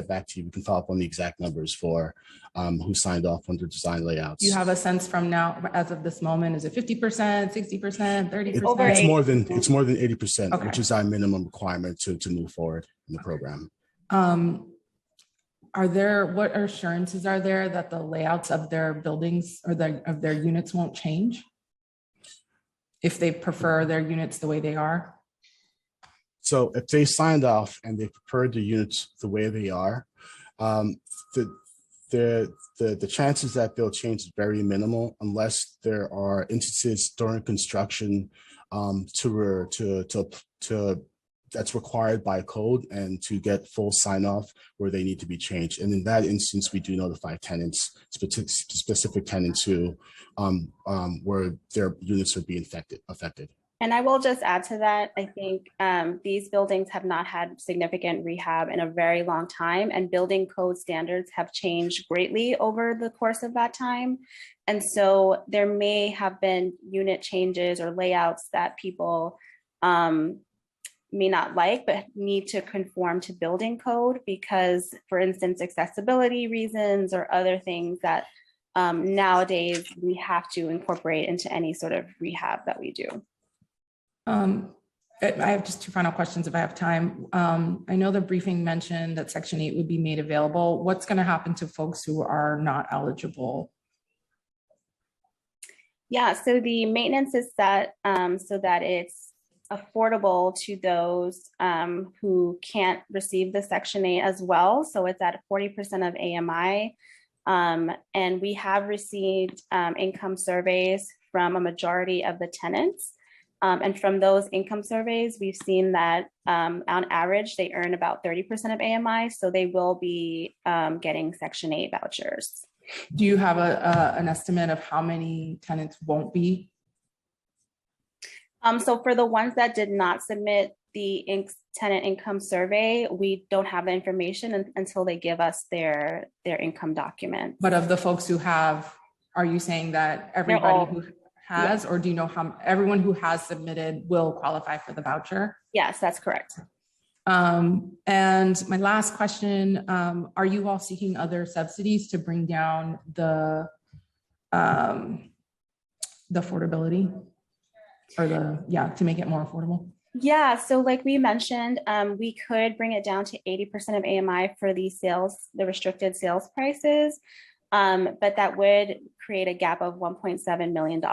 back to you. We can follow up on the exact numbers for who signed off on the design layouts. You have a sense from now, as of this moment, is it 50%, 60%, 30%? It's more than 80%, Okay. which is our minimum requirement to move forward in the program. What assurances are there that the layouts of their buildings or of their units won't change if they prefer their units the way they are? So if they signed off and they preferred the units the way they are, the chances that they'll change is very minimal, unless there are instances during construction that's required by code and to get full sign off where they need to be changed. And in that instance, we do notify tenants, specific tenants who where their units are being affected. And I will just add to that, I think these buildings have not had significant rehab in a very long time, and building code standards have changed greatly over the course of that time. And so there may have been unit changes or layouts that people may not like, but need to conform to building code because, for instance, accessibility reasons or other things that nowadays we have to incorporate into any sort of rehab that we do. I have just two final questions if I have time. I know the briefing mentioned that Section 8 would be made available. What's going to happen to folks who are not eligible? Yeah, so the maintenance is set so that it's affordable to those who can't receive the Section 8 as well. So it's at 40% of AMI. And we have received income surveys from a majority of the tenants. And from those income surveys, we've seen that on average, they earn about 30% of AMI. So they will be getting Section 8 vouchers. Do you have an estimate of how many tenants won't be? So for the ones that did not submit the tenant income survey, we don't have the information until they give us their income document. But of the folks who have, are you saying that everybody who has, or do you know how everyone who has submitted will qualify for the voucher? Yes, that's correct. And my last question, are you all seeking other subsidies to bring down the affordability or to make it more affordable? Yeah, so like we mentioned, we could bring it down to 80% of AMI for the restricted sales prices. But that would create a gap of $1.7 million.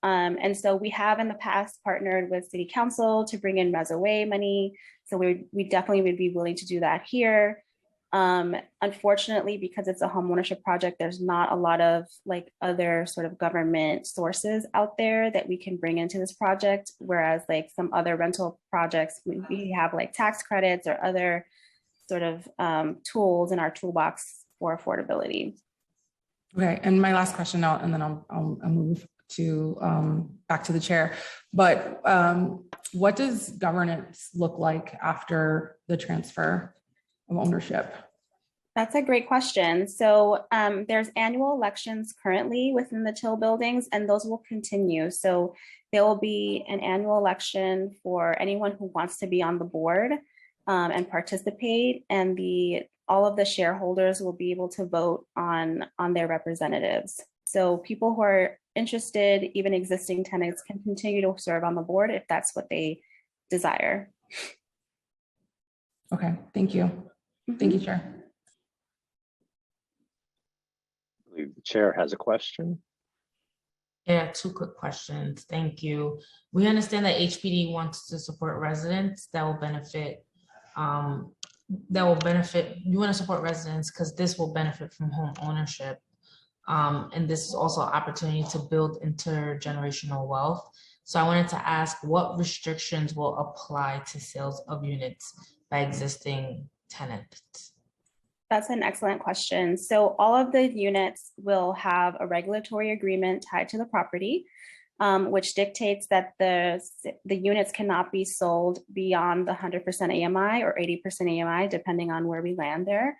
And so we have in the past partnered with City Council to bring in Mesowe money. So we definitely would be willing to do that here. Unfortunately, because it's a homeownership project, there's not a lot of like other sort of government sources out there that we can bring into this project. Whereas like some other rental projects, we have like tax credits or other sort of tools in our toolbox for affordability. Okay, and my last question now, and then I'll move to back to the chair. But what does governance look like after the transfer of ownership? That's a great question. So there's annual elections currently within the Till buildings, and those will continue. So there will be an annual election for anyone who wants to be on the board and participate, and all of the shareholders will be able to vote on their representatives. So people who are interested, even existing tenants, can continue to serve on the board if that's what they desire. Okay, thank you. Mm-hmm. Thank you, Chair. I believe the chair has a question. Yeah, two quick questions. Thank you. We understand that HPD wants to support residents that will benefit. You want to support residents because this will benefit from home ownership. And this is also an opportunity to build intergenerational wealth. So I wanted to ask what restrictions will apply to sales of units by existing tenants? That's an excellent question. So all of the units will have a regulatory agreement tied to the property, which dictates that the units cannot be sold beyond the 100% AMI or 80% AMI, depending on where we land there.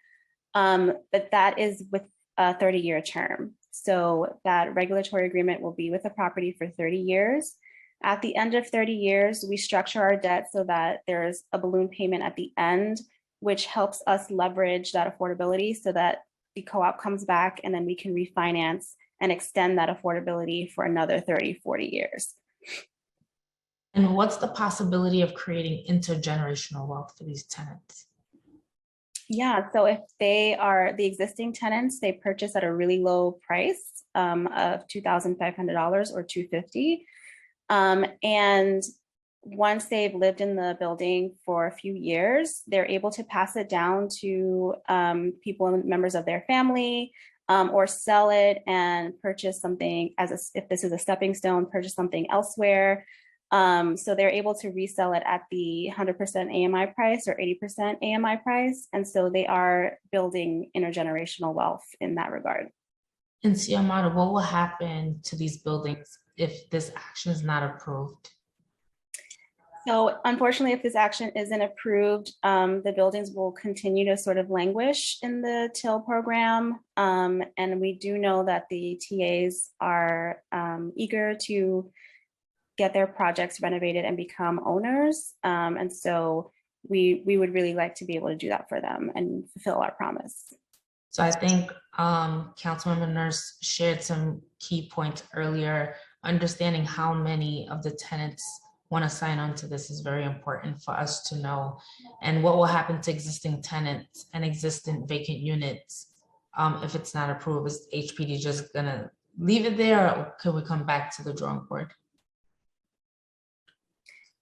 But that is with a 30-year term. So that regulatory agreement will be with the property for 30 years. At the end of 30 years, we structure our debt so that there's a balloon payment at the end, which helps us leverage that affordability so that the co-op comes back and then we can refinance and extend that affordability for another 30, 40 years. And what's the possibility of creating intergenerational wealth for these tenants? Yeah, so if they are the existing tenants, they purchase at a really low price of $2,500 or $250. And once they've lived in the building for a few years, they're able to pass it down to people and members of their family, or sell it and purchase something if this is a stepping stone, purchase something elsewhere. So they're able to resell it at the 100% AMI price or 80% AMI price. And so they are building intergenerational wealth in that regard. And Ciamata, what will happen to these buildings if this action is not approved? So unfortunately, if this action isn't approved, the buildings will continue to sort of languish in the TIL program. And we do know that the TAs are eager to get their projects renovated and become owners. And so we would really like to be able to do that for them and fulfill our promise. So I think Councilmember Nurse shared some key points earlier. Understanding how many of the tenants want to sign on to this is very important for us to know. And what will happen to existing tenants and existing vacant units if it's not approved? Is HPD just gonna leave it there, or can we come back to the drawing board?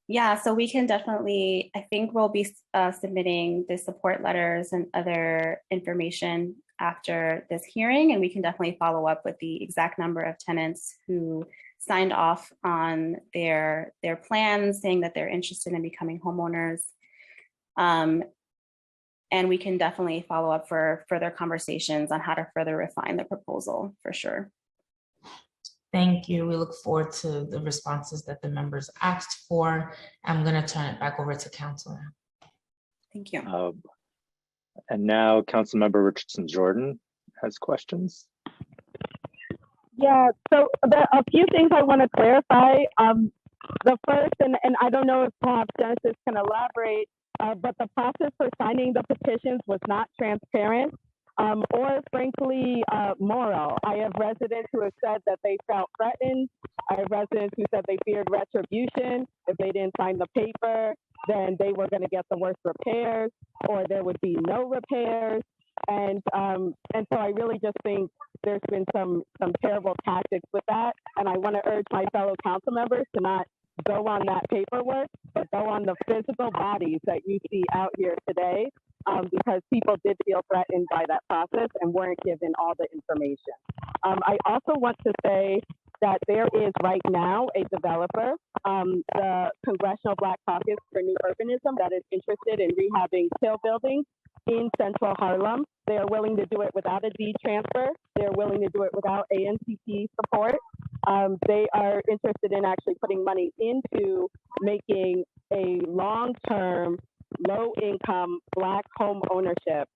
Yeah, so we can definitely, I think we'll be submitting the support letters and other information after this hearing, and we can definitely follow up with the exact number of tenants who signed off on their plans, saying that they're interested in becoming homeowners. And we can definitely follow up for further conversations on how to further refine the proposal, for sure. Thank you. We look forward to the responses that the members asked for. I'm going to turn it back over to Council. Thank you. And now Councilmember Richardson Jordan has questions. Yeah, so a few things I want to clarify. The first, and I don't know if perhaps Genesis can elaborate, but the process for signing the petitions was not transparent or frankly moral. I have residents who have said that they felt threatened. I have residents who said they feared retribution. If they didn't sign the paper, then they were going to get the worst repairs, or there would be no repairs. And so I really just think there's been some terrible tactics with that. And I want to urge my fellow council members to not go on that paperwork, but go on the physical bodies that you see out here today, because people did feel threatened by that process and weren't given all the information. I also want to say that there is right now a developer, the Congressional Black Caucus for New Urbanism, that is interested in rehabbing TIL buildings in central Harlem. They are willing to do it without a deed transfer. They're willing to do it without ANCP support. They are interested in actually putting money into making a long-term, low-income Black home ownership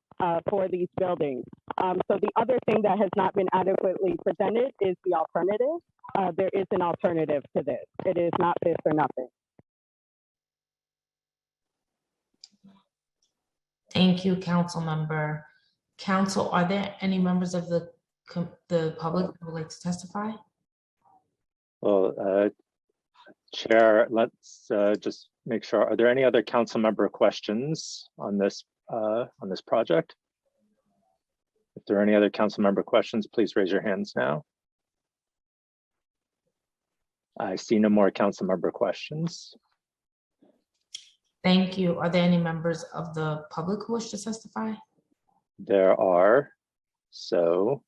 for these buildings. So the other thing that has not been adequately presented is the alternative. There is an alternative to this. It is not this or nothing. Thank you, Council Member. Council, are there any members of the public who would like to testify? Well, Chair, let's just make sure. Are there any other council member questions on this project? If there are any other council member questions, please raise your hands now. I see no more council member questions. Thank you. Are there any members of the public who wish to testify? There are. So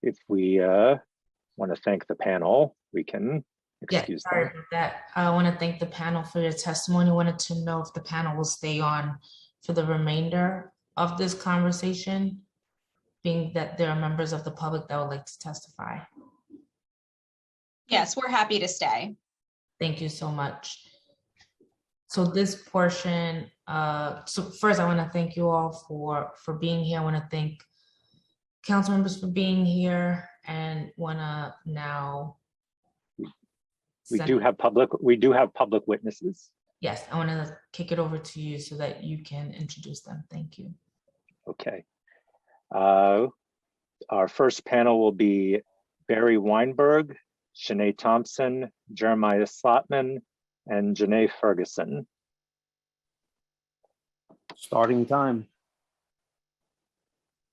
if we want to thank the panel, we can excuse sorry them. about that. I want to thank the panel for your testimony. I wanted to know if the panel will stay on for the remainder of this conversation, being that there are members of the public that would like to testify. Yes, we're happy to stay. Thank you so much. So this portion, so first I want to thank you all for being here. I want to thank council members for being here, and want to now. We do have public witnesses. Yes, I want to kick it over to you so that you can introduce them. Thank you. Okay. Our first panel will be Barry Weinberg, Shanae Thompson, Jeremiah Slotman, and Janae Ferguson. Starting time.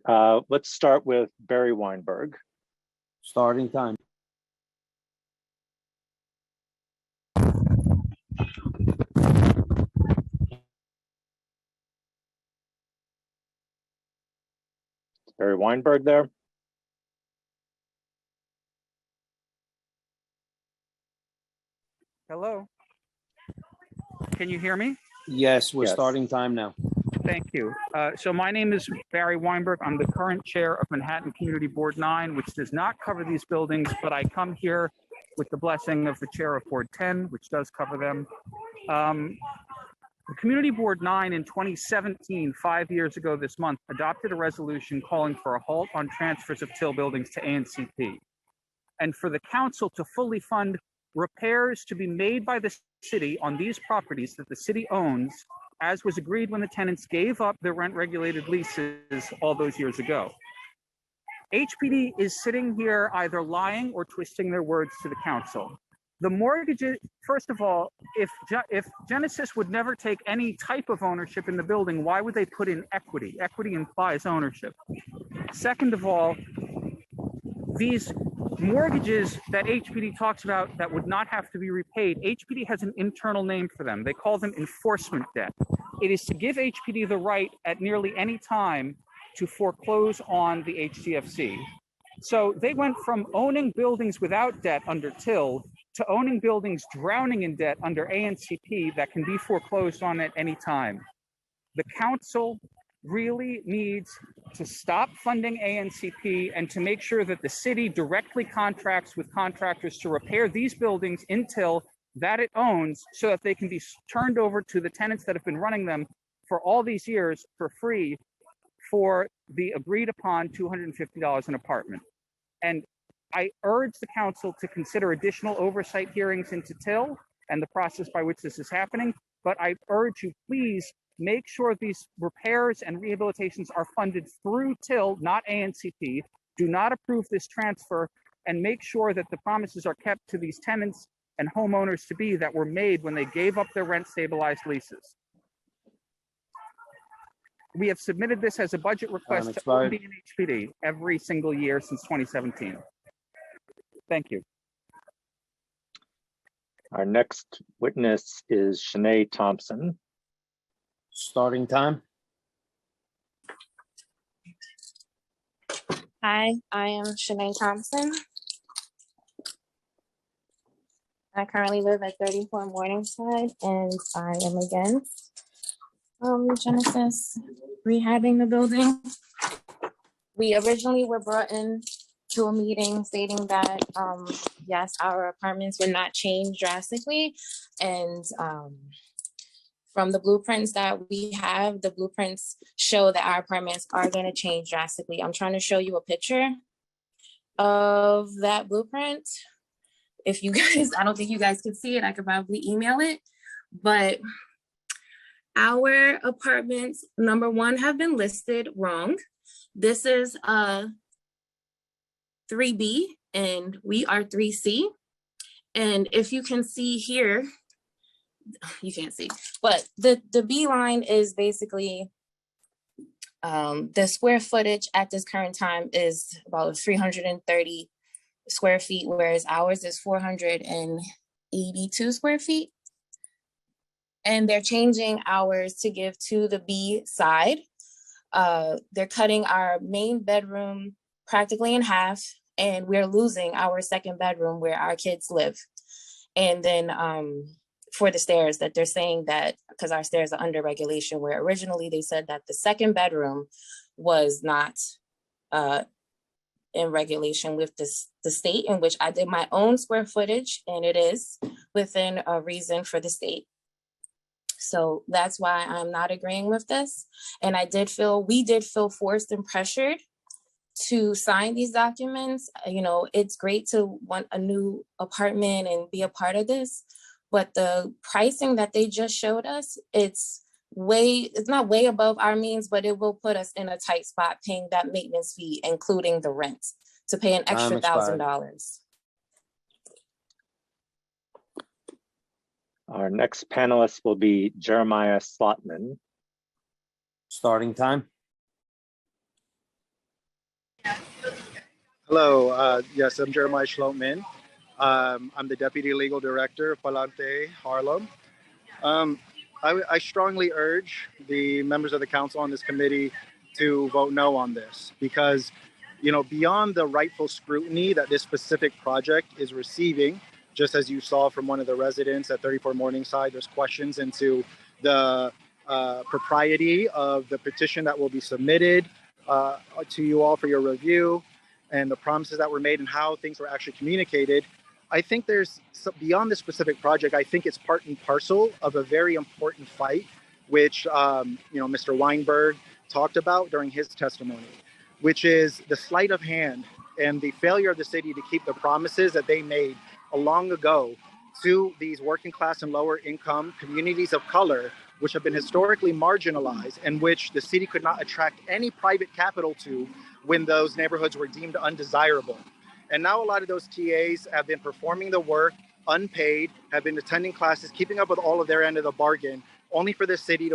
Let's start with Barry Weinberg. Starting time. Barry Weinberg there. Hello. Can you hear me? Yes, we're Yes. starting time now. Thank you. So my name is Barry Weinberg. I'm the current chair of Manhattan Community Board 9, which does not cover these buildings, but I come here with the blessing of the chair of Board 10, which does cover them. The Community Board 9 in 2017, 5 years ago this month, adopted a resolution calling for a halt on transfers of TIL buildings to ANCP, and for the council to fully fund repairs to be made by the city on these properties that the city owns, as was agreed when the tenants gave up their rent-regulated leases all those years ago. HPD is sitting here either lying or twisting their words to the council. The mortgages, first of all, if Genesis would never take any type of ownership in the building, why would they put in equity? Equity implies ownership. Second of all, these mortgages that HPD talks about that would not have to be repaid, HPD has an internal name for them. They call them enforcement debt. It is to give HPD the right at nearly any time to foreclose on the HCFC. So they went from owning buildings without debt under TIL to owning buildings drowning in debt under ANCP that can be foreclosed on at any time. The council really needs to stop funding ANCP and to make sure that the city directly contracts with contractors to repair these buildings in TIL that it owns so that they can be turned over to the tenants that have been running them for all these years for free for the agreed upon $250 an apartment. And I urge the council to consider additional oversight hearings into TIL and the process by which this is happening. But I urge you, please make sure these repairs and rehabilitations are funded through TIL, not ANCP. Do not approve this transfer, and make sure that the promises are kept to these tenants and homeowners to be that were made when they gave up their rent stabilized leases. We have submitted this as a budget request to OMB and HPD every single year since 2017. Thank you. Our next witness is Shanae Thompson. Starting time. Hi, I am Shanae Thompson. I currently live at 34 Morningside, and I am against Genesis rehabbing the building. We originally were brought in to a meeting stating that yes, our apartments would not change drastically, and from the blueprints that we have, the blueprints show that our apartments are going to change drastically. I'm trying to show you a picture of that blueprint. If you guys, I don't think you guys can see it. I could probably email it, but our apartments, number one, have been listed wrong. This is 3B and we are 3C. And if you can see here, you can't see, but the B line is basically the square footage at this current time is about 330 square feet, whereas ours is 482 square feet. And they're changing ours to give to the B side. They're cutting our main bedroom practically in half, and we're losing our second bedroom where our kids live. And then for the stairs, that they're saying that because our stairs are under regulation, where originally they said that the second bedroom was not in regulation with the state, in which I did my own square footage, and it is within a reason for the state. So that's why I'm not agreeing with this. And we did feel forced and pressured to sign these documents. You know, it's great to want a new apartment and be a part of this, but the pricing that they just showed us, it's not way above our means, but it will put us in a tight spot paying that maintenance fee, including the rent, to pay an extra $1,000. Our next panelist will be Jeremiah Slotman. Starting time. Hello, yes, I'm Jeremiah Schlotman. I'm the Deputy Legal Director of Palante, Harlem. I strongly urge the members of the council on this committee to vote no on this because, you know, beyond the rightful scrutiny that this specific project is receiving, just as you saw from one of the residents at 34 Morningside, there's questions into the propriety of the petition that will be submitted to you all for your review and the promises that were made and how things were actually communicated. I think beyond the specific project, I think it's part and parcel of a very important fight, which Mr. Weinberg talked about during his testimony, which is the sleight of hand and the failure of the city to keep the promises that they made long ago to these working class and lower income communities of color, which have been historically marginalized and which the city could not attract any private capital to when those neighborhoods were deemed undesirable. And now a lot of those TAs have been performing the work unpaid, have been attending classes, keeping up with all of their end of the bargain, only for the city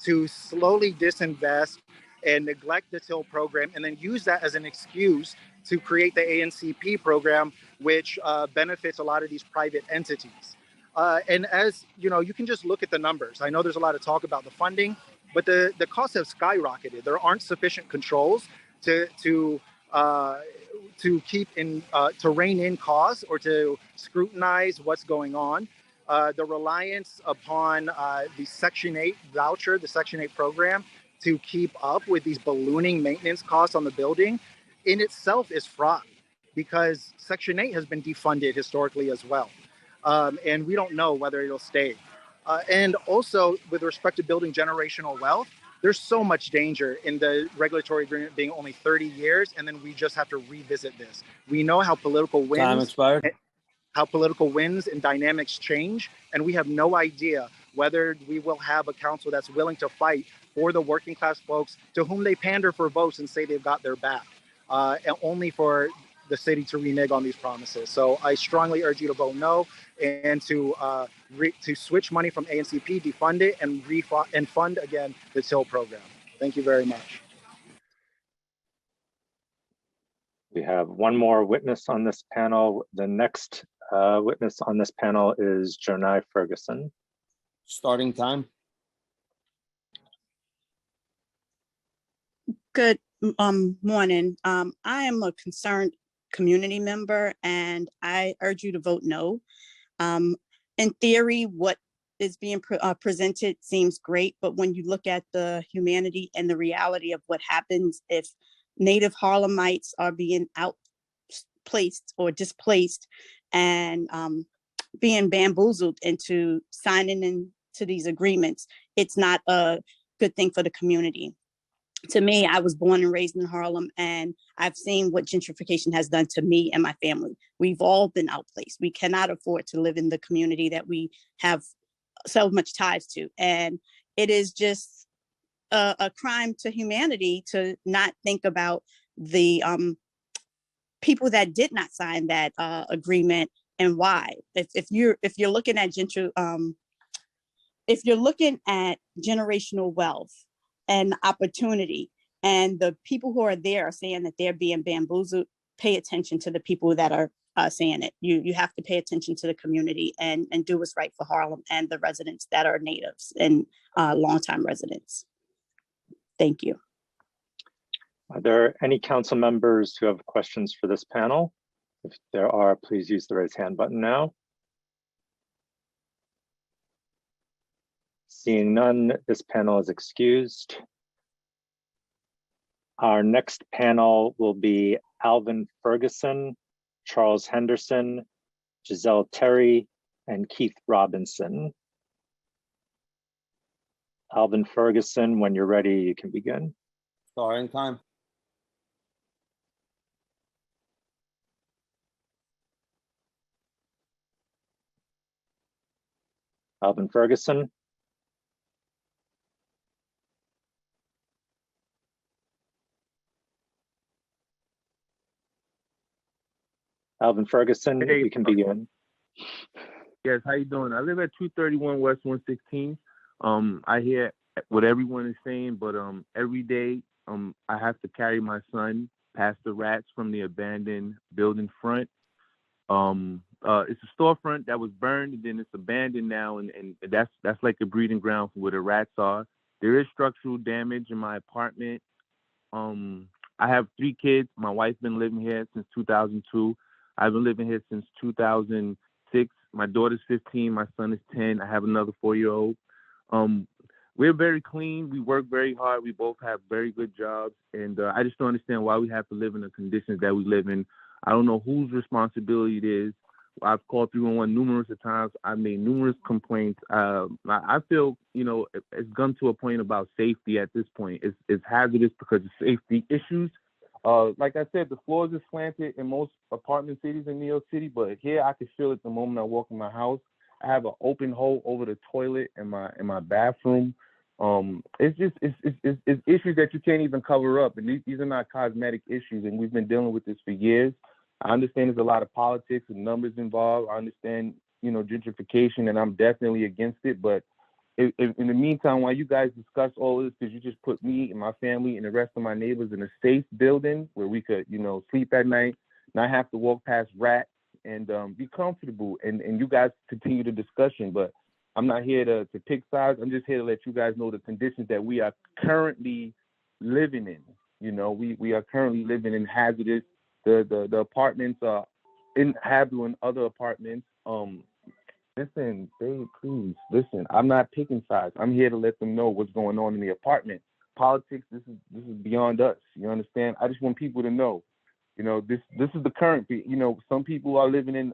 to slowly disinvest and neglect the TIL program, and then use that as an excuse to create the ANCP program, which benefits a lot of these private entities. And as you know, you can just look at the numbers. I know there's a lot of talk about the funding, but the costs have skyrocketed. There aren't sufficient controls to keep in to rein in costs or to scrutinize what's going on. The reliance upon the Section 8 voucher, the Section 8 program, to keep up with these ballooning maintenance costs on the building in itself is fraught, because Section 8 has been defunded historically as well. And we don't know whether it'll stay. And also, with respect to building generational wealth, there's so much danger in the regulatory agreement being only 30 years, and then we just have to revisit this. We know how political wins and dynamics change, and we have no idea whether we will have a council that's willing to fight for the working class folks to whom they pander for votes and say they've got their back, and only for the city to renege on these promises. So I strongly urge you to vote no, and to switch money from ANCP, defund it, and fund again the TIL program. Thank you very much. We have one more witness on this panel. The next witness on this panel is Jonai Ferguson. Starting time. Good morning. I am a concerned community member, and I urge you to vote no. In theory, what is being presented seems great, but when you look at the humanity and the reality of what happens if Native Harlemites are being outplaced or displaced and being bamboozled into signing into these agreements, it's not a good thing for the community. To me, I was born and raised in Harlem, and I've seen what gentrification has done to me and my family. We've all been outplaced. We cannot afford to live in the community that we have so much ties to. And it is just a crime to humanity to not think about the people that did not sign that agreement and why. If you're looking at generational wealth and opportunity, and the people who are there are saying that they're being bamboozled, pay attention to the people that are saying it. You have to pay attention to the community and do what's right for Harlem and the residents that are natives and longtime residents. Thank you. Are there any council members who have questions for this panel? If there are, please use the raise hand button now. Seeing none, this panel is excused. Our next panel will be Alvin Ferguson, Charles Henderson, Giselle Terry, and Keith Robinson. Alvin Ferguson, when you're ready, you can begin. Starting time. Alvin Ferguson. Alvin Ferguson, hey, you can begin. Yes, how you doing? I live at 231 West 116. I hear what everyone is saying, but every day I have to carry my son past the rats from the abandoned building front. It's a storefront that was burned, and then it's abandoned now, and that's like a breeding ground for where the rats are. There is structural damage in my apartment. I have 3 kids. My wife's been living here since 2002. I've been living here since 2006. My daughter's 15. My son is 10. I have another 4-year-old. We're very clean. We work very hard. We both have very good jobs. And I just don't understand why we have to live in the conditions that we live in. I don't know whose responsibility it is, I've called 311 numerous of times. I've made numerous complaints. I feel, it's gone to a point about safety at this point. It's hazardous because of safety issues. Like I said, the floors are slanted in most apartment cities in New York City, but here I can feel it the moment I walk in my house. I have an open hole over the toilet in my bathroom. It's issues that you can't even cover up, and these are not cosmetic issues, and we've been dealing with this for years. I understand there's a lot of politics and numbers involved. I understand, gentrification, and I'm definitely against it. But if in the meantime, while you guys discuss all this, could you just put me and my family and the rest of my neighbors in a safe building where we could, sleep at night, not have to walk past rats, and be comfortable, and you guys continue the discussion. But I'm not here to pick sides. I'm just here to let you guys know the conditions that we are currently living in. We are currently living in hazardous. The apartments are inhabiting other apartments. Listen, babe, please listen. I'm not picking sides. I'm here to let them know what's going on in the apartment. Politics. This is beyond us. You understand? I just want people to know. This is the current. Some people are living in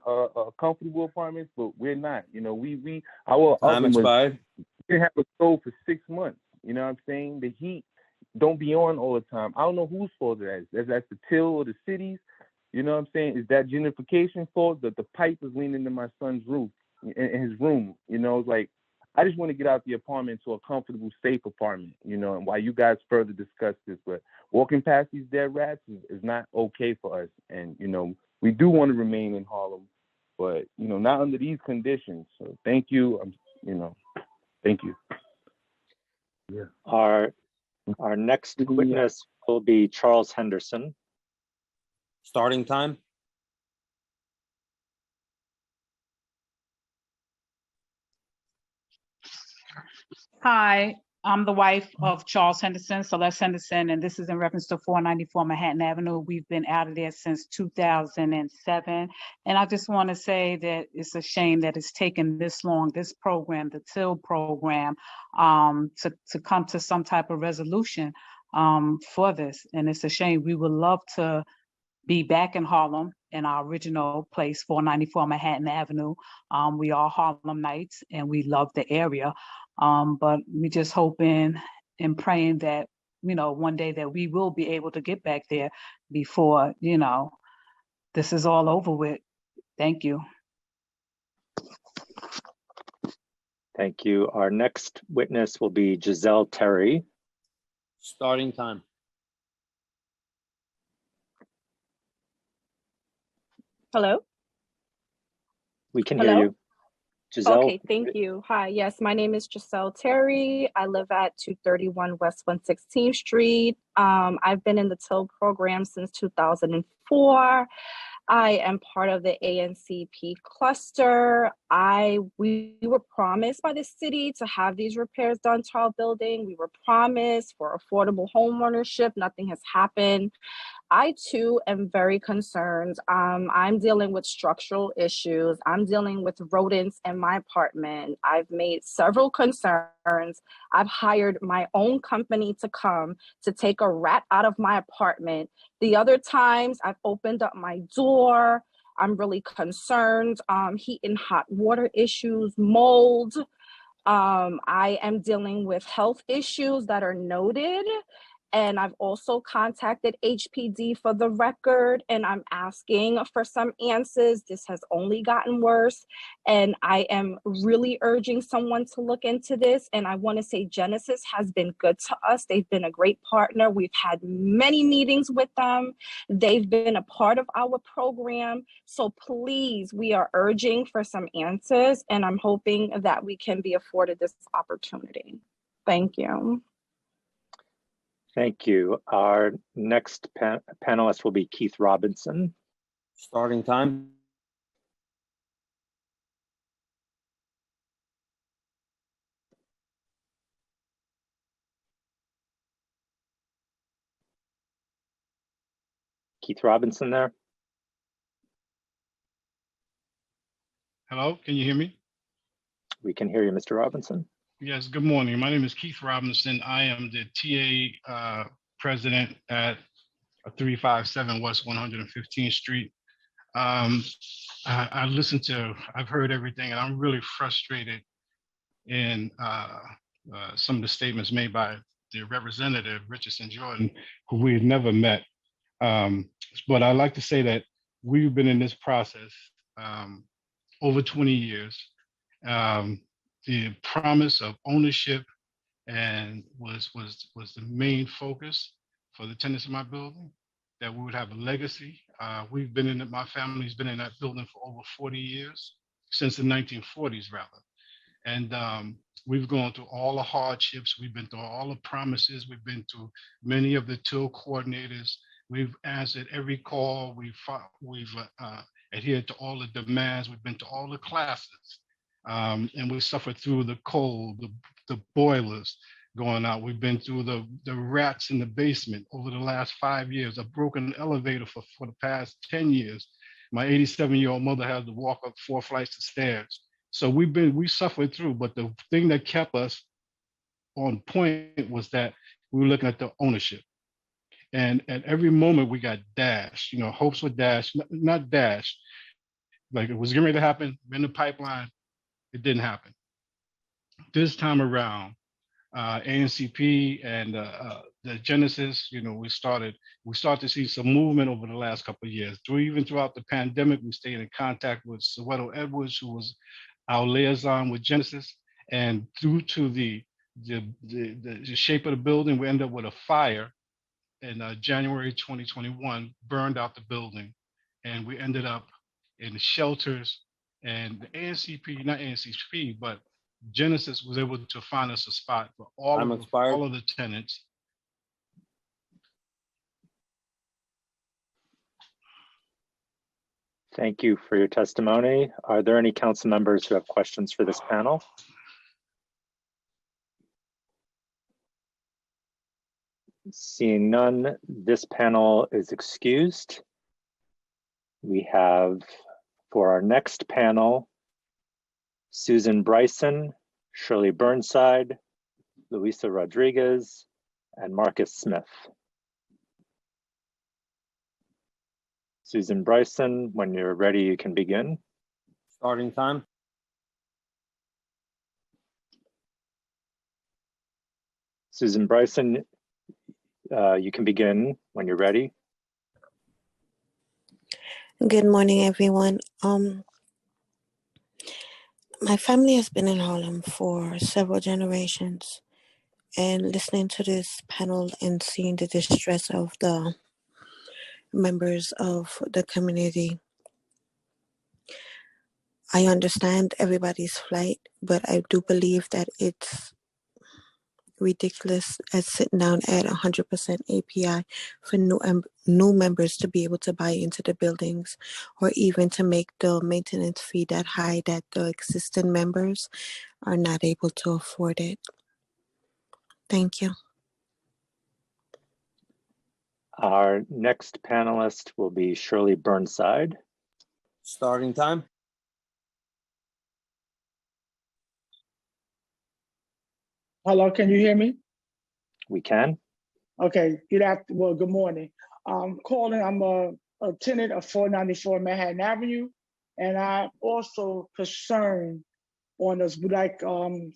comfortable apartments, but we're not. Our Time oven expired. we didn't have a stove for 6 months. You know what I'm saying? The heat don't be on all the time. I don't know whose fault that is. That's the till or the cities. You know what I'm saying? Is that gentrification fault? That the pipe is leaning into my son's roof in his room. It's like, I just want to get out the apartment to a comfortable, safe apartment, and while you guys further discuss this, but walking past these dead rats is not okay for us. And, we do want to remain in Harlem, but, not under these conditions. So thank you. Thank you. Yeah. Our next witness will be Charles Henderson. Starting time. Hi, I'm the wife of Charles Henderson, Celeste Henderson, and this is in reference to 494 Manhattan Avenue. We've been out of there since 2007. And I just want to say that it's a shame that it's taken this long, this program, the TIL program, to come to some type of resolution for this. And it's a shame. We would love to be back in Harlem in our original place, 494 Manhattan Avenue. We are Harlemites and we love the area. But we just hoping and praying that, one day that we will be able to get back there before, this is all over with. Thank you. Thank you. Our next witness will be Giselle Terry. Starting time. Hello? We can Hello? hear you. Giselle? Okay, thank you. Hi, yes, my name is Giselle Terry. I live at 231 West 116th Street. I've been in the TIL program since 2004. I am part of the ANCP cluster. We were promised by the city to have these repairs done to our building. We were promised for affordable home ownership. Nothing has happened. I too am very concerned. I'm dealing with structural issues. I'm dealing with rodents in my apartment. I've made several concerns. I've hired my own company to come to take a rat out of my apartment. The other times I've opened up my door. I'm really concerned. Heat and hot water issues, mold. I am dealing with health issues that are noted. And I've also contacted HPD for the record, and I'm asking for some answers. This has only gotten worse, and I am really urging someone to look into this. And I want to say Genesis has been good to us. They've been a great partner. We've had many meetings with them. They've been a part of our program. So please, we are urging for some answers, and I'm hoping that we can be afforded this opportunity. Thank you. Thank you. Our next panelist will be Keith Robinson. Starting time. Keith Robinson there. Hello, can you hear me? We can hear you, Mr. Robinson. Yes, good morning. My name is Keith Robinson. I am the TA president at 357 West 115th Street. I listened to, I've heard everything, and I'm really frustrated in some of the statements made by the representative, Richardson Jordan, who we had never met. But I like to say that we've been in this process over 20 years. The promise of ownership and was the main focus for the tenants in my building, that we would have a legacy. We've been in it, my family's been in that building for over 40 years, since the 1940s rather. And we've gone through all the hardships, we've been through all the promises, we've been through many of the TIL coordinators, we've answered every call, we've adhered to all the demands, we've been to all the classes, and we suffered through the cold, the boilers going out. We've been through the rats in the basement over the last 5 years, a broken elevator for the past 10 years. My 87-year-old mother had to walk up 4 flights of stairs. So we suffered through, but the thing that kept us on point was that we were looking at the ownership. And at every moment we got dashed, hopes were dashed, not dashed, like it was getting ready to happen, in the pipeline, it didn't happen. This time around, ANCP and the Genesis, we started to see some movement over the last couple of years. Even throughout the pandemic, we stayed in contact with Soweto Edwards, who was our liaison with Genesis, and due to the shape of the building, we ended up with a fire in January 2021, burned out the building, and we ended up in shelters. And the ANCP, not ANCP, but Genesis was able to find us a spot for all of the tenants. Thank you for your testimony. Are there any council members who have questions for this panel? Seeing none, this panel is excused. We have, for our next panel, Susan Bryson, Shirley Burnside, Luisa Rodriguez, and Marcus Smith. Susan Bryson, when you're ready, you can begin. Starting time. Susan Bryson, you can begin when you're ready. Good morning, everyone. My family has been in Harlem for several generations, and listening to this panel and seeing the distress of the members of the community, I understand everybody's plight, but I do believe that it's ridiculous at sitting down at 100% API for new members to be able to buy into the buildings, or even to make the maintenance fee that high that the existing members are not able to afford it. Thank you. Our next panelist will be Shirley Burnside. Starting time. Hello, can you hear me? We can. Okay, good morning. I'm a tenant of 494 Manhattan Avenue, and I'm also concerned on us. Like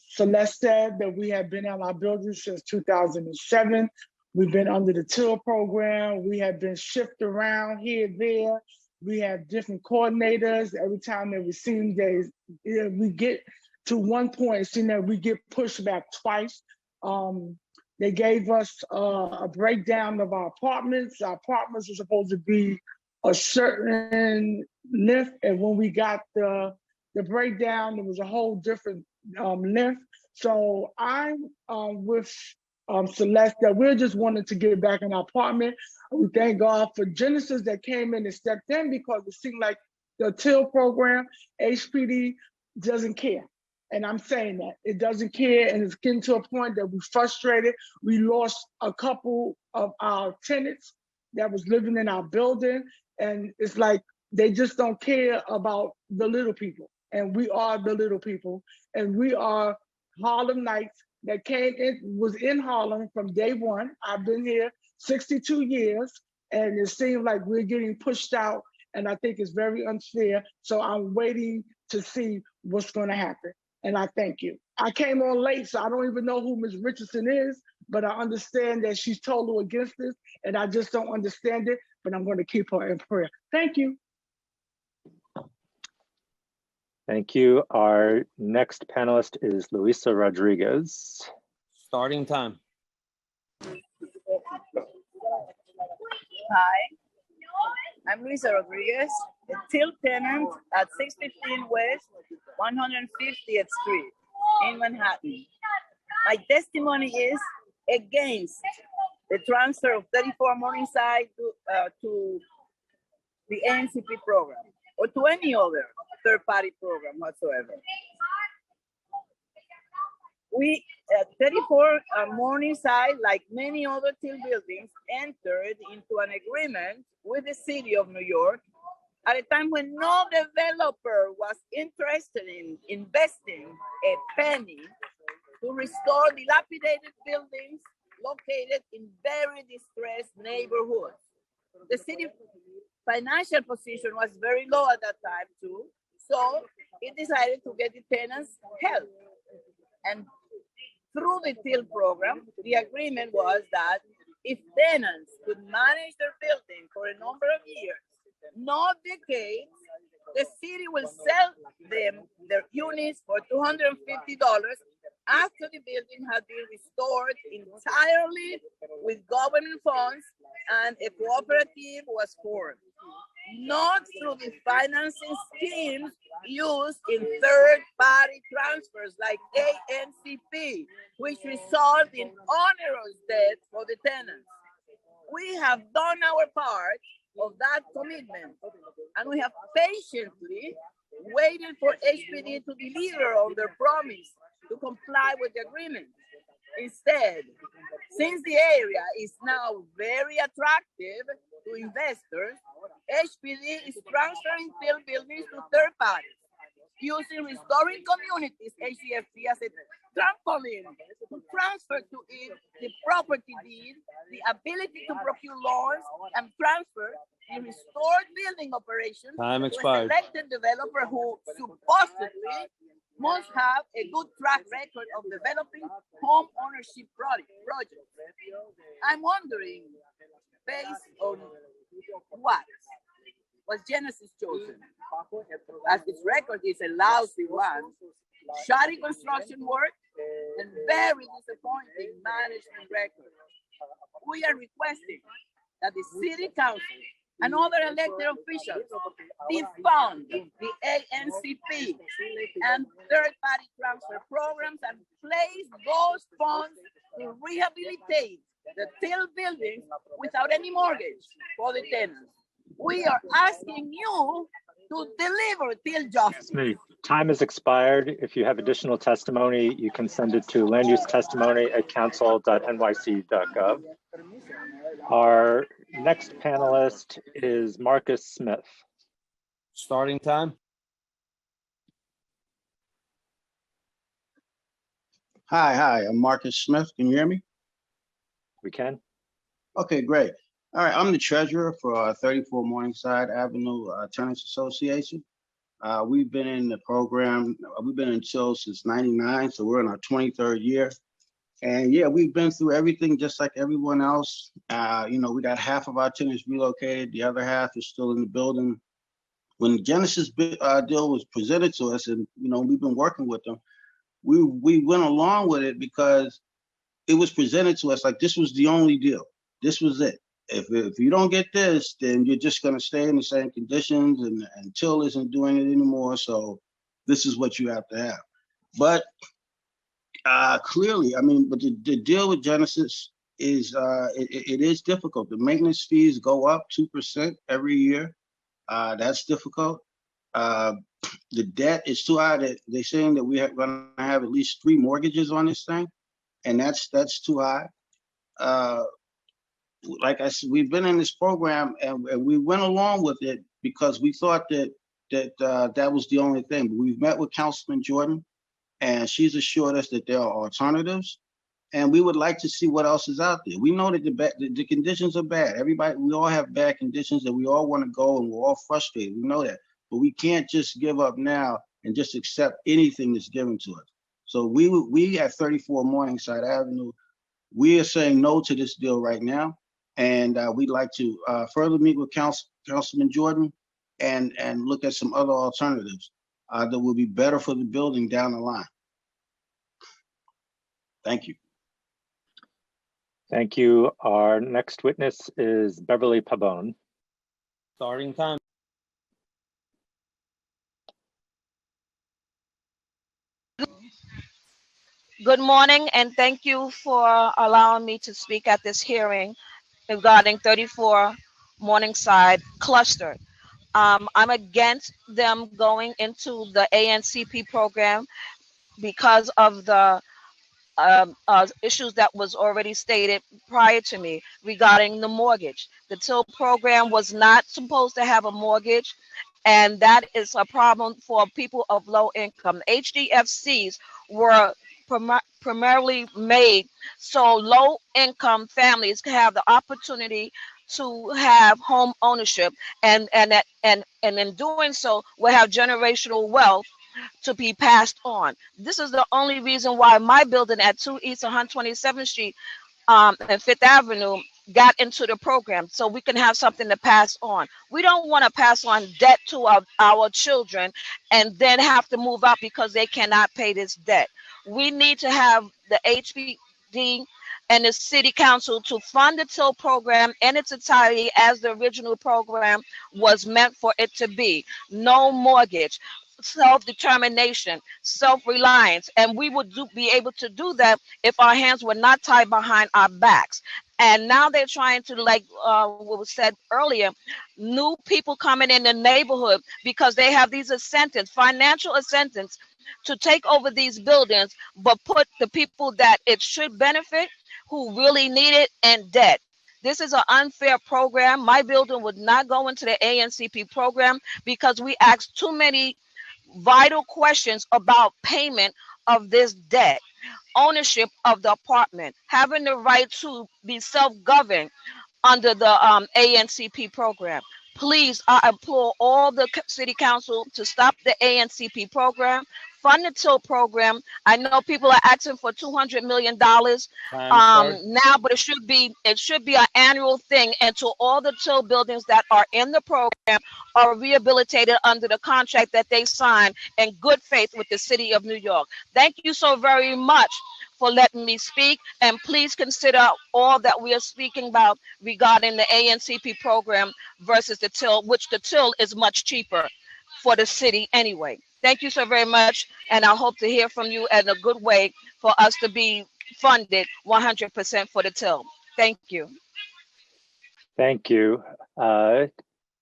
Celeste said, that we have been in our building since 2007. We've been under the TIL program. We have been shifted around here, there. We have different coordinators. Every time that we see days, we get to one point, seeing that we get pushed back twice. They gave us a breakdown of our apartments. Our apartments are supposed to be a certain length, and when we got the breakdown, it was a whole different length. So I'm with Celeste that we're just wanting to get back in our apartment. We thank God for Genesis that came in and stepped in, because it seemed like the TIL program, HPD, doesn't care. And I'm saying that it doesn't care, and it's getting to a point that we're frustrated. We lost a couple of our tenants that was living in our building, and it's like they just don't care about the little people. And we are the little people, and we are Harlem Knights that was in Harlem from day one. I've been here 62 years, and it seems like we're getting pushed out and I think it's very unfair. So I'm waiting to see what's going to happen. And I thank you. I came on late, so I don't even know who Ms. Richardson is, but I understand that she's totally against this, and I just don't understand it, but I'm going to keep her in prayer. Thank you. Thank you. Our next panelist is Luisa Rodriguez. Starting time. Hi, I'm Luisa Rodriguez, a Till tenant at 615 West 150th Street in Manhattan. My testimony is against the transfer of 34 Morningside to the ANCP program or to any other third-party program whatsoever. We, 34 Morningside, like many other Till buildings, entered into an agreement with the city of New York at a time when no developer was interested in investing a penny to restore dilapidated buildings located in very distressed neighborhoods. The city financial position was very low at that time too, so it decided to get the tenants help. And through the Till program, the agreement was that if tenants could manage their building for a number of years, not decades, the city will sell them their units for $250 after the building had been restored entirely with government funds and a cooperative was formed. Not through the financing schemes used in third-party transfers like ANCP, which result in onerous debt for the tenants. We have done our part of that commitment, and we have patiently waited for HPD to deliver on their promise to comply with the agreement. Instead, since the area is now very attractive to investors, HPD is transferring Till buildings to third parties, using Restoring Communities, HCFC, as a trampoline to transfer to it the property deed, the ability to procure loans, and transfer the restored building operations to a selected developer who supposedly must have a good track record of developing home ownership projects. I'm wondering, based on what was Genesis chosen, as its record is a lousy one, shoddy construction work, and very disappointing management record. We are requesting that the city council and other elected officials defund the ANCP and third-party transfer programs and place those funds to rehabilitate the Till buildings without any mortgage for the tenants. We are asking you to deliver Till justice. Time has expired. If you have additional testimony, you can send it to landustetestimony@council.nyc.gov. Our next panelist is Marcus Smith. Starting time. Hi, I'm Marcus Smith. Can you hear me? We can. Okay, great. All right, I'm the treasurer for 34 Morningside Avenue Tenants Association. We've been in the program, we've been in Till since '99, so we're in our 23rd year. And yeah, we've been through everything just like everyone else. We got half of our tenants relocated, the other half is still in the building. When the Genesis deal was presented to us, and we've been working with them, we went along with it because it was presented to us like this was the only deal. This was it. If you don't get this, then you're just going to stay in the same conditions, and Till isn't doing it anymore. So this is what you have to have. But clearly, but the deal with Genesis is it is difficult. The maintenance fees go up 2% every year. That's difficult. The debt is too high. That they're saying that we are going to have at least 3 mortgages on this thing, and that's too high. Like I said, we've been in this program and we went along with it because we thought that was the only thing. We've met with Councilman Jordan, and she's assured us that there are alternatives. and we would like to see what else is out there. We know that the conditions are bad. Everybody, we all have bad conditions, and we all want to go, and we're all frustrated. We know that, but we can't just give up now and just accept anything that's given to us. So we at 34 Morningside Avenue, we are saying no to this deal right now, and we'd like to further meet with Councilman Jordan and look at some other alternatives that will be better for the building down the line. Thank you. Thank you. Our next witness is Beverly Pabon. Starting time. Good morning, and thank you for allowing me to speak at this hearing regarding 34 Morningside cluster. I'm against them going into the ANCP program because of the issues that was already stated prior to me regarding the mortgage. The TIL program was not supposed to have a mortgage, and that is a problem for people of low income. HDFCs were primarily made so low income families can have the opportunity to have home ownership, and in doing so will have generational wealth to be passed on. This is the only reason why my building at 2 East 127th Street and 5th Avenue got into the program, so we can have something to pass on. We don't want to pass on debt to our children and then have to move out because they cannot pay this debt. We need to have the HPD and the city council to fund the TIL program in its entirety as the original program was meant for it to be. No mortgage, self-determination, self-reliance, and we would be able to do that if our hands were not tied behind our backs. And now they're trying to, like what was said earlier, new people coming in the neighborhood because they have these incentives, financial incentives, to take over these buildings, but put the people that it should benefit, who really need it, in debt. This is an unfair program. My building would not go into the ANCP program because we asked too many vital questions about payment of this debt, ownership of the apartment, having the right to be self-governed under the ANCP program. Please, I implore all the city council to stop the ANCP program, fund the TIL program. I know people are asking for $200 million now, but it should be an annual thing until all the TIL buildings that are in the program are rehabilitated under the contract that they signed in good faith with the city of New York. Thank you so very much for letting me speak, and please consider all that we are speaking about regarding the ANCP program versus the TIL, which the TIL is much cheaper for the city anyway. Thank you so very much, and I hope to hear from you in a good way for us to be funded 100% for the TIL. Thank you. Thank you. We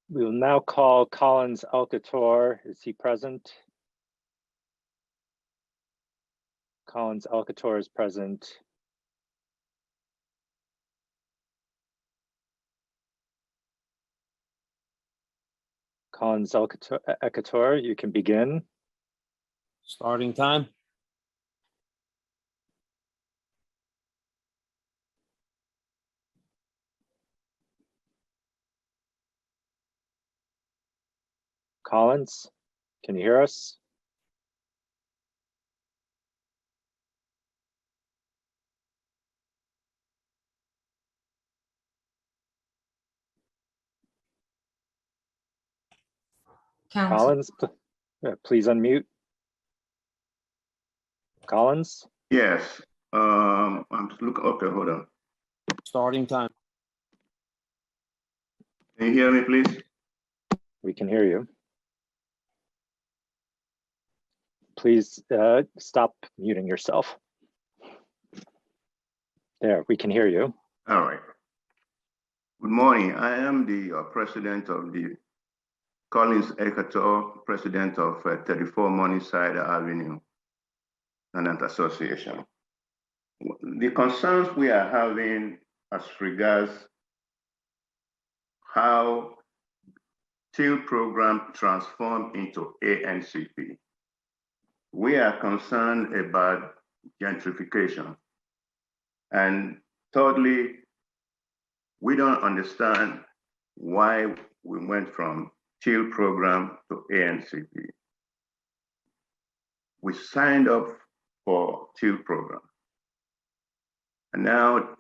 will now call Collins Alcator. Is he present? Collins Alcator is present. Collins Alcator, you can begin. Starting time. Collins, can you hear us? Collins, please unmute. Collins? Yes. I'm looking. Okay, hold on. Starting time. Can you hear me, please? We can hear you. Please stop muting yourself. There, we can hear you. All right. Good morning. I am the president of the Collins Alcator, president of 34 Morningside Avenue Tenant Association. The concerns we are having as regards how TIL program transformed into ANCP. We are concerned about gentrification. And thirdly, we don't understand why we went from TIL program to ANCP. We signed up for TIL program. And now,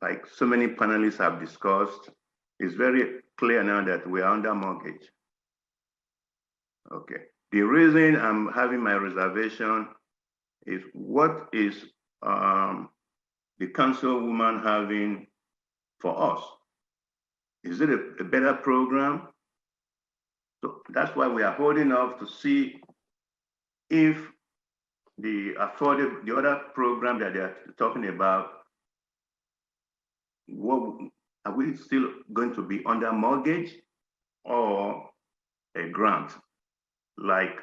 like so many panelists have discussed, it's very clear now that we are under mortgage. Okay. The reason I'm having my reservation is what is the councilwoman having for us? Is it a better program? So that's why we are holding off to see if the other program that they're talking about, what are we still going to be under mortgage or a grant like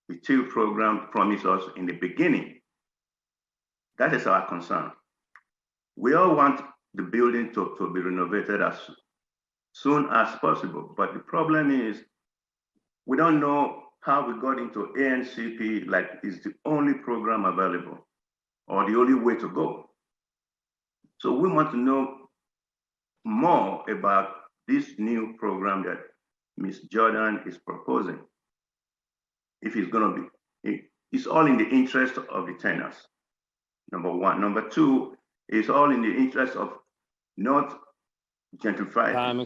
the TIL program promised us in the beginning? That is our concern. We all want the building to be renovated as soon as possible, but the problem is we don't know how we got into ANCP, like it's the only program available or the only way to go. So we want to know more about this new program that Ms. Jordan is proposing. If it's going to be, it's all in the interest of the tenants, number one. Number two, it's all in the interest of not gentrifying,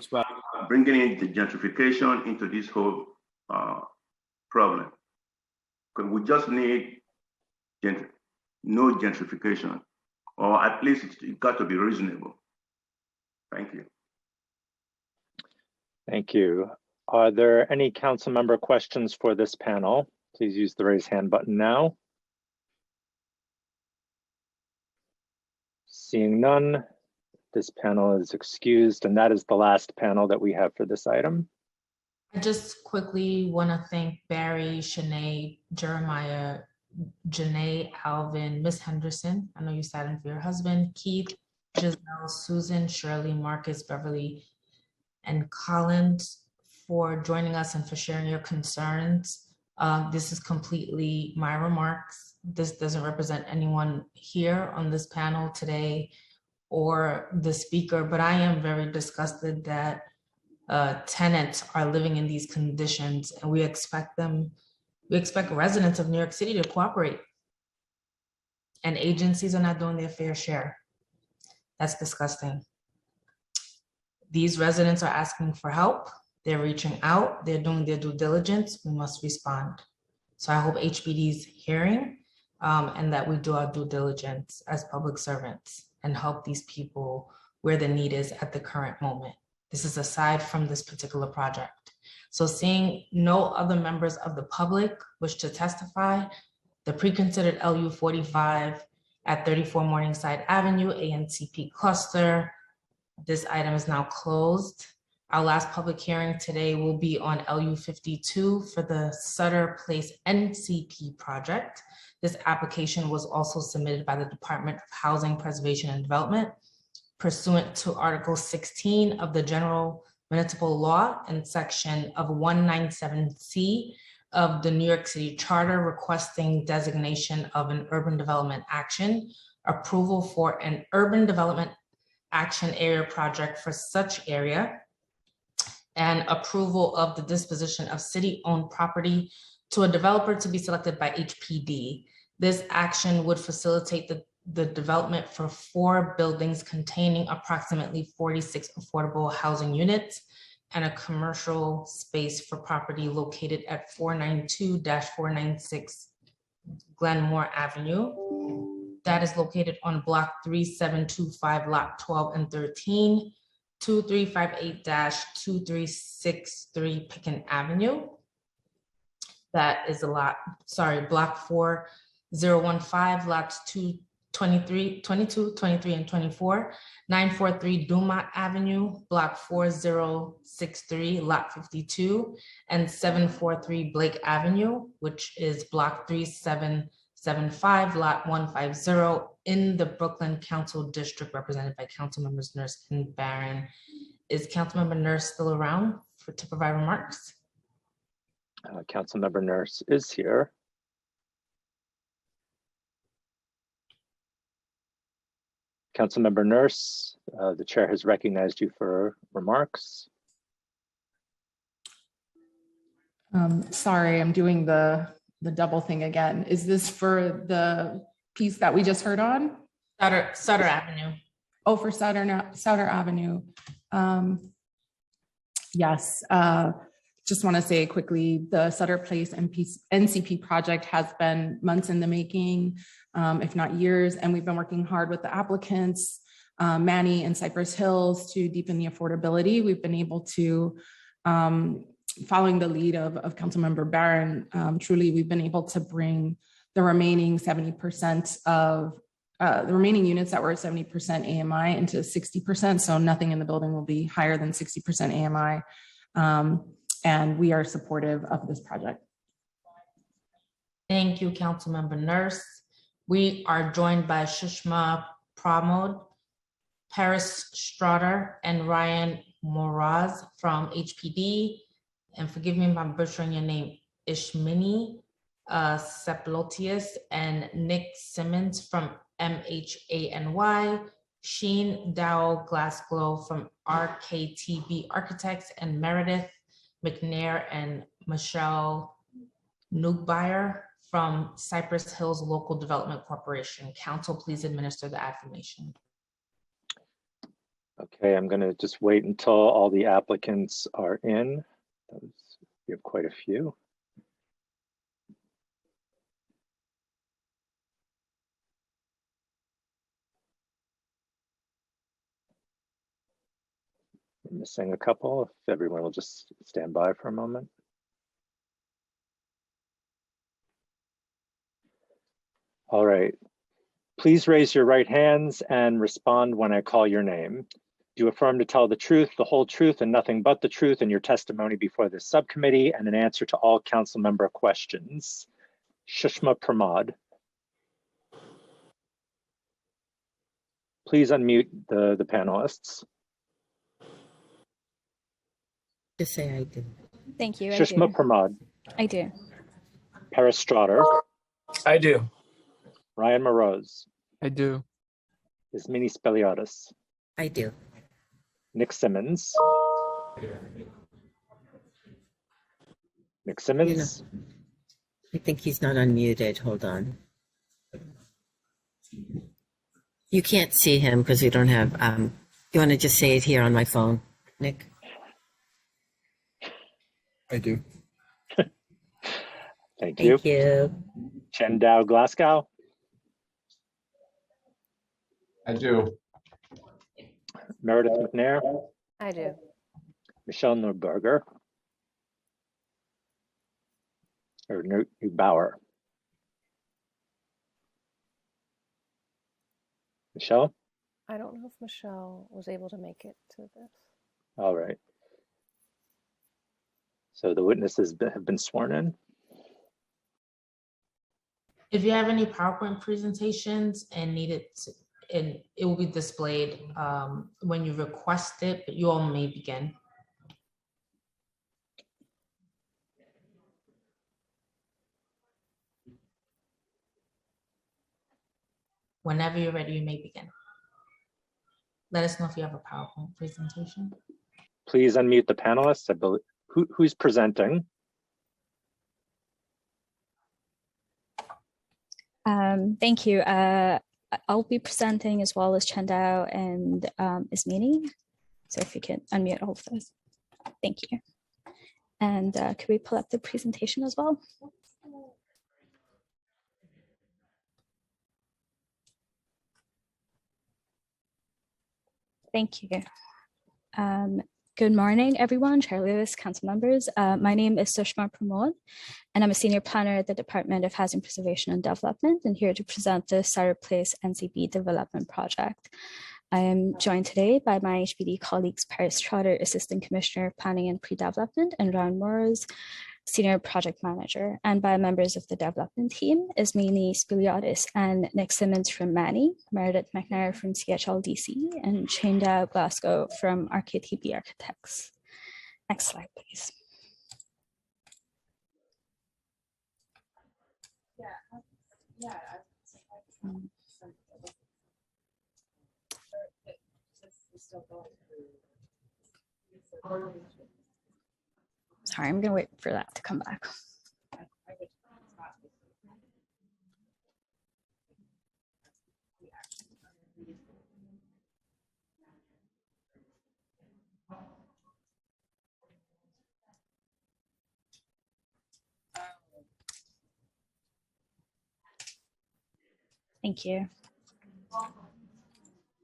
bringing in the gentrification into this whole problem. Because we just need no gentrification, or at least it's got to be reasonable. Thank you. Thank you. Are there any council member questions for this panel? Please use the raise hand button now. Seeing none, this panel is excused, and that is the last panel that we have for this item. I just quickly want to thank Barry, Shanae, Jeremiah, Janae, Alvin, Miss Henderson. I know you sat in for your husband, Keith, Giselle, Susan, Shirley, Marcus, Beverly, and Collins for joining us and for sharing your concerns. This is completely my remarks. This doesn't represent anyone here on this panel today or the speaker, but I am very disgusted that tenants are living in these conditions, and we expect residents of New York City to cooperate, and agencies are not doing their fair share. That's disgusting. These residents are asking for help. They're reaching out. They're doing their due diligence. We must respond. So I hope HPD is hearing and that we do our due diligence as public servants and help these people where the need is at the current moment. This is aside from this particular project. So seeing no other members of the public wish to testify, the pre-considered LU 45 at 34 Morningside Avenue, ANCP cluster. This item is now closed. Our last public hearing today will be on LU 52 for the Sutter Place NCP project. This application was also submitted by the Department of Housing Preservation and Development pursuant to Article 16 of the General Municipal Law and Section of 197C of the New York City Charter, requesting designation of an urban development action, approval for an urban development action area project for such area, and approval of the disposition of city-owned property to a developer to be selected by HPD. This action would facilitate the development for 4 buildings containing approximately 46 affordable housing units and a commercial space for property located at 492-496 Glenmore Avenue. That is located on block 3725, lot 12 and 13, 2358-2363 Picken Avenue. That is block 4015, lots 22, 23, and 24, 943 Dumont Avenue, block 4063, lot 52, and 743 Blake Avenue, which is block 3775, lot 150 in the Brooklyn Council District, represented by Council Members Nurse and Barron. Is Councilmember Nurse still around to provide remarks? Councilmember Nurse is here. Councilmember Nurse, the chair has recognized you for remarks. Sorry, I'm doing the double thing again. Is this for the piece that we just heard on? Sutter Avenue. Oh, for Sutter Avenue. Yes, just want to say quickly, the Sutter Place NCP project has been months in the making, if not years, and we've been working hard with the applicants, Manny and Cypress Hills, to deepen the affordability. We've been able to, following the lead of Councilmember Barron, truly we've been able to bring the remaining 70% of the remaining units that were at 70% AMI into 60%. So nothing in the building will be higher than 60% AMI. And we are supportive of this project. Thank you, Councilmember Nurse. We are joined by Shushma Pramod, Paris Strotter, and Ryan Moraz from HPD. And forgive me if I'm butchering your name, Ishmini Seplotius, and Nick Simmons from MHANY, Sheen Dowell Glassglow from RKTB Architects, and Meredith McNair and Michelle Nugbuyer from Cypress Hills Local Development Corporation. Council, please administer the affirmation. Okay, I'm going to just wait until all the applicants are in. We have quite a few. We're missing a couple. If everyone will just stand by for a moment. All right. Please raise your right hands and respond when I call your name. Do you affirm to tell the truth, the whole truth, and nothing but the truth in your testimony before this subcommittee and in answer to all council member questions? Shushma Pramod. Please unmute the panelists. Just say I do. Thank you. Shushma Pramod. I do. Paris Strotter. I do. Ryan Moroz. I do. Ismini Speliotis. I do. Nick Simmons. Nick Simmons. You know, I think he's not unmuted. Hold on. You can't see him because we don't have, you want to just say it here on my phone, Nick? I do. Thank you. Thank you. Chen Dao Glasgow. I do. Meredith McNair. I do. Michelle Neuberger. Or Neubauer. Michelle? I don't know if Michelle was able to make it to this. All right. So the witnesses have been sworn in. If you have any PowerPoint presentations and need it, and it will be displayed when you request it, but you all may begin. Whenever you're ready, you may begin. Let us know if you have a PowerPoint presentation. Please unmute the panelists. I believe who's presenting? Thank you. I'll be presenting as well as Chandao and Ismini. So if you can unmute all of those. Thank you. And could we pull up the presentation as well? Thank you. Good morning, everyone, Chair Lewis, council members. My name is Sushma Pramod, and I'm a senior planner at the Department of Housing Preservation and Development, and here to present the Sutter Place NCP development project. I am joined today by my HPD colleagues, Paris Trotter, Assistant Commissioner of Planning and Pre-Development, and Ryan Moores, Senior Project Manager, and by members of the development team, Ismini Spiliotis and Nick Simmons from Manny, Meredith McNair from CHLDC, and Chandao Glasgow from RKTB Architects. Next slide, please. Sorry, I'm gonna wait for that to come back. Thank you.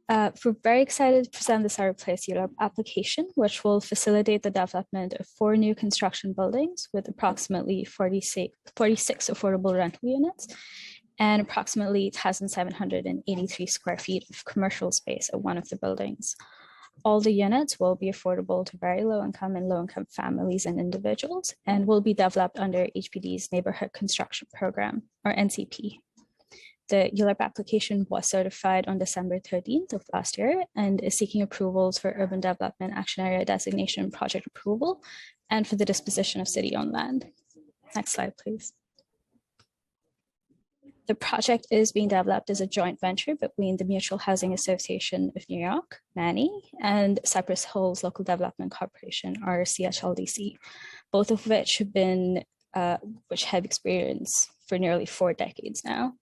We're very excited to present the Sarah Place ULURP application, which will facilitate the development of 4 new construction buildings with approximately 46 affordable rental units and approximately 1,783 square feet of commercial space at one of the buildings. All the units will be affordable to very low income and low income families and individuals and will be developed under HPD's Neighborhood Construction Program, or NCP. The ULURP application was certified on December 13th of last year and is seeking approvals for Urban Development Action Area Designation project approval and for the disposition of city-owned land. Next slide, please. The project is being developed as a joint venture between the Mutual Housing Association of New York, MANI, and Cypress Hills Local Development Corporation, or CHLDC, both of which have experience for nearly 4 decades now.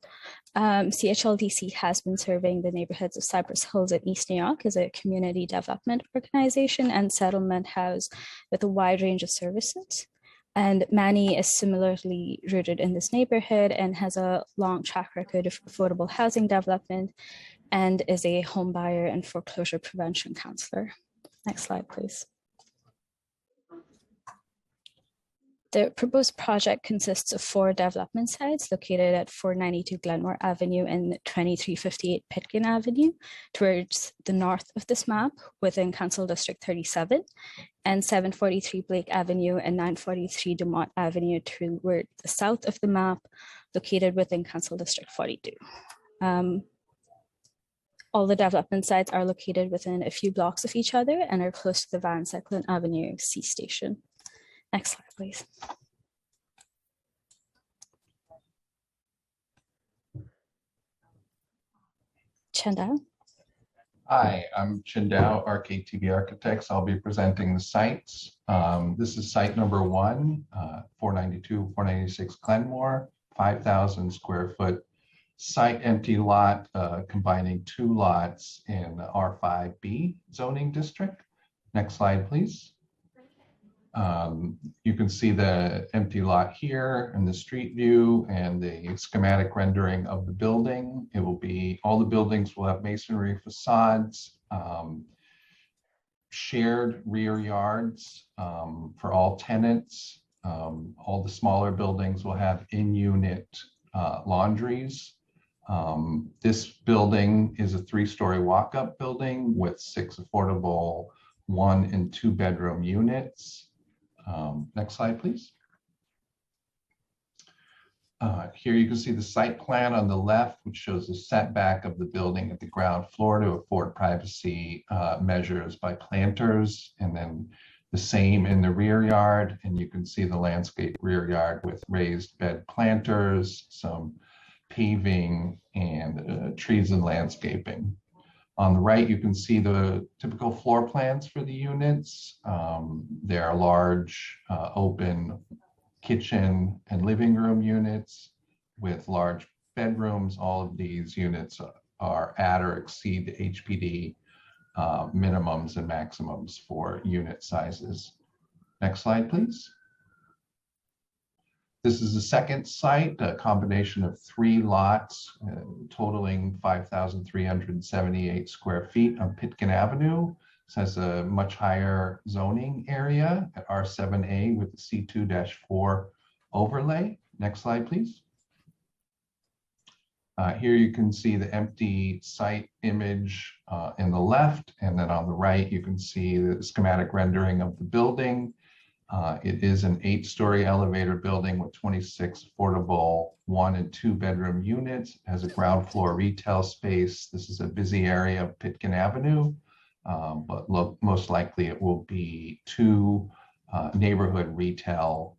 CHLDC has been serving the neighborhoods of Cypress Hills and East New York as a community development organization and settlement house with a wide range of services. And MANI is similarly rooted in this neighborhood and has a long track record of affordable housing development and is a home buyer and foreclosure prevention counselor. Next slide, please. The proposed project consists of 4 development sites located at 492 Glenmore Avenue and 2358 Pitkin Avenue towards the north of this map within Council District 37, and 743 Blake Avenue and 943 Dumont Avenue toward the south of the map located within Council District 42. All the development sites are located within a few blocks of each other and are close to the Van Zecklen Avenue C station. Next slide, please. Chandal. Hi, I'm Chandal, RKTV Architects. I'll be presenting the sites. This is site number 1, 492, 496 Glenmore, 5,000 square foot site empty lot, combining 2 lots in R5B zoning district. Next slide, please. You can see the empty lot here and the street view and the schematic rendering of the building. It will be, all the buildings will have masonry facades, shared rear yards for all tenants. All the smaller buildings will have in-unit laundries. This building is a 3-story walk-up building with 6 affordable 1- and 2-bedroom units. Next slide, please. Here you can see the site plan on the left, which shows the setback of the building at the ground floor to afford privacy measures by planters, and then the same in the rear yard. And you can see the landscape rear yard with raised bed planters, some paving, and trees and landscaping. On the right, you can see the typical floor plans for the units. There are large open kitchen and living room units with large bedrooms. All of these units are at or exceed the HPD minimums and maximums for unit sizes. Next slide, please. This is the second site, a combination of 3 lots, totaling 5,378 square feet on Pitkin Avenue. This has a much higher zoning area at R7A with the C2-4 overlay. Next slide, please. Here you can see the empty site image in the left, and then on the right, you can see the schematic rendering of the building. It is an 8-story elevator building with 26 affordable 1- and 2-bedroom units. It has a ground floor retail space. This is a busy area of Pitkin Avenue, but most likely it will be 2 neighborhood retail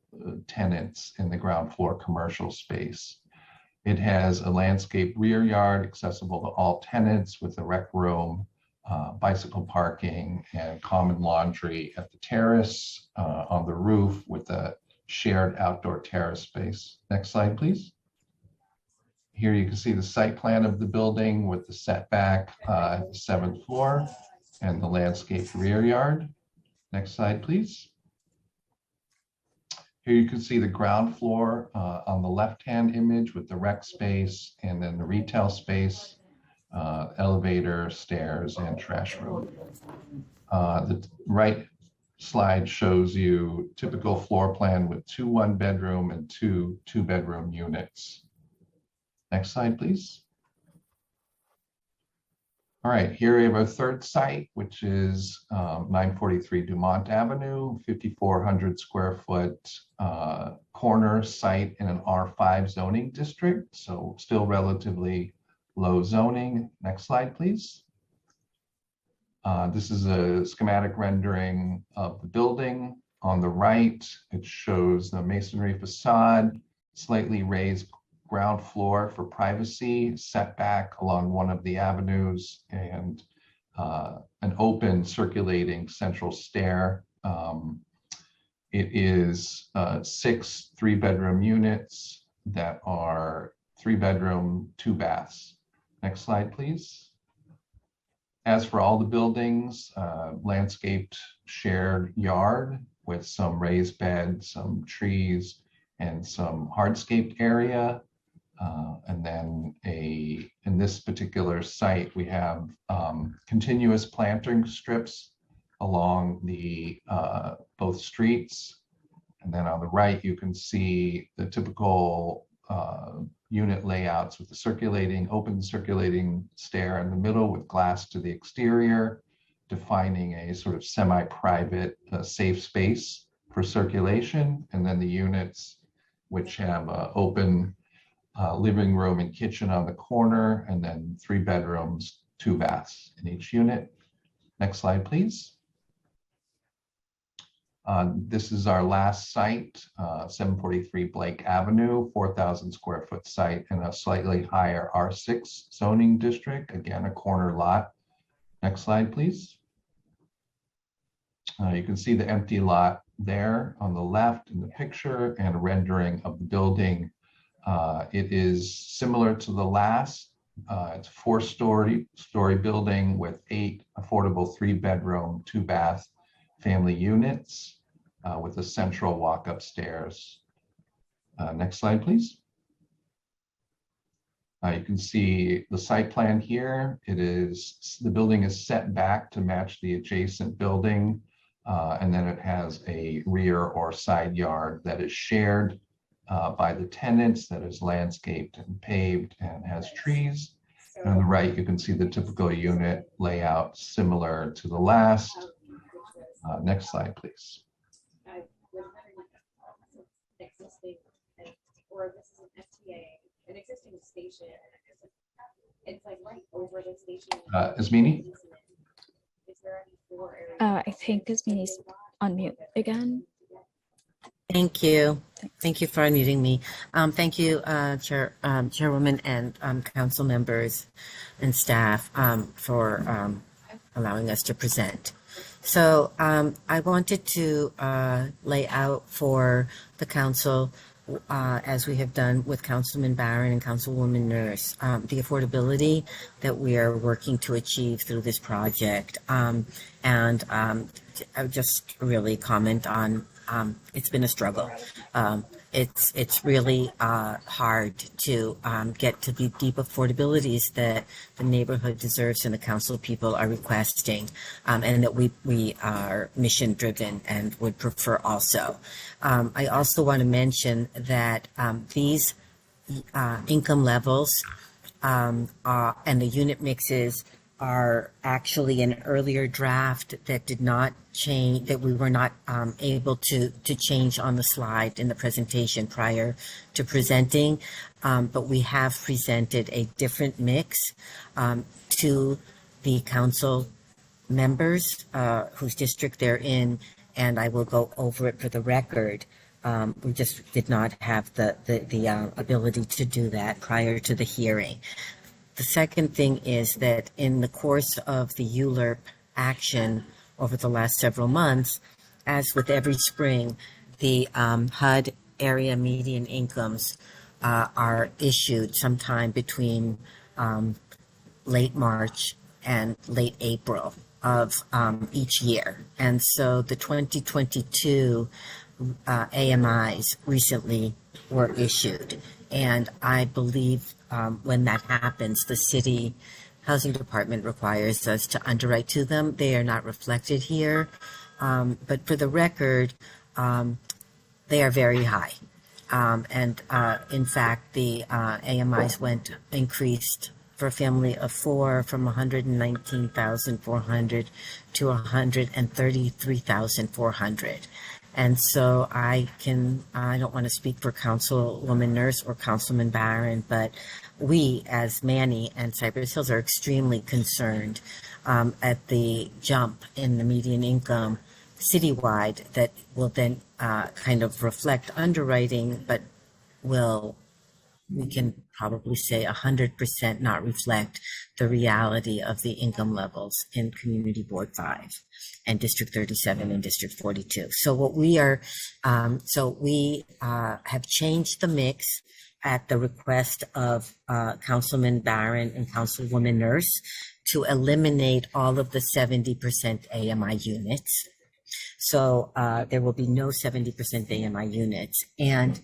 tenants in the ground floor commercial space. It has a landscape rear yard accessible to all tenants with a rec room, bicycle parking and common laundry at the terrace on the roof with a shared outdoor terrace space. Next slide, please. Here you can see the site plan of the building with the setback at the 7th floor and the landscaped rear yard. Next slide, please. Here you can see the ground floor on the left-hand image with the rec space and then the retail space, elevator, stairs, and trash room. The right slide shows you typical floor plan with 2 one-bedroom and 2 two-bedroom units. Next slide, please. All right, here we have our third site, which is 943 Dumont Avenue, 5,400 square foot corner site in an R5 zoning district. So still relatively low zoning. Next slide, please. This is a schematic rendering of the building. On the right, it shows the masonry facade, slightly raised ground floor for privacy, setback along one of the avenues, and an open circulating central stair. It is 6 3-bedroom units that are 3-bedroom, 2 baths. Next slide, please. As for all the buildings, landscaped shared yard with some raised beds, some trees, and some hardscaped area. And then in this particular site, we have continuous planting strips along the both streets. And then on the right, you can see the typical unit layouts with the open circulating stair in the middle with glass to the exterior, defining a sort of semi-private safe space for circulation. And then the units which have open living room and kitchen on the corner, and then 3 bedrooms, 2 baths in each unit. Next slide, please. This is our last site, 743 Blake Avenue, 4,000 square foot site in a slightly higher R6 zoning district, again, a corner lot. Next slide, please. You can see the empty lot there on the left in the picture and a rendering of the building. It is similar to the last. It's a 4-story building with 8 affordable 3-bedroom, 2-bath family units with a central walk upstairs. Next slide, please. You can see the site plan here. The building is set back to match the adjacent building, and then it has a rear or side yard that is shared by the tenants, that is landscaped and paved and has trees. And on the right, you can see the typical unit layout similar to the last. Next slide, please. Or this is an FTA, an existing station. It's like right over the station. Ismini? Is there any floor area? I think Ismini's on mute again. Thank you. Thank you for unmuting me. Thank you, Chairwoman and council members and staff for allowing us to present. So I wanted to lay out for the council, as we have done with Councilman Barron and Councilwoman Nurse, the affordability that we are working to achieve through this project. And I would just really comment on it's been a struggle. It's really hard to get to the deep affordabilities that the neighborhood deserves and the council people are requesting, and that we are mission driven and would prefer also. I also want to mention that these income levels and the unit mixes are actually an earlier draft that did not change, that we were not able to change on the slide in the presentation prior to presenting, but we have presented a different mix to the council members whose district they're in, and I will go over it for the record. We just did not have the ability to do that prior to the hearing. The second thing is that in the course of the ULURP action over the last several months, as with every spring, the HUD area median incomes are issued sometime between late March and late April of each year. And so the 2022 AMIs recently were issued. And I believe when that happens, the city housing department requires us to underwrite to them. They are not reflected here. But for the record, they are very high. In fact, the AMIs increased for a family of four from 119,400 to 133,400. And so I don't want to speak for Councilwoman Nurse or Councilman Barron, but we as Manny and Cypress Hills are extremely concerned at the jump in the median income citywide that will then kind of reflect underwriting, but we can probably say 100% not reflect the reality of the income levels in Community Board 5 and District 37 and District 42. So what we are, we have changed the mix at the request of Councilman Barron and Councilwoman Nurse to eliminate all of the 70% AMI units. So there will be no 70% AMI units. And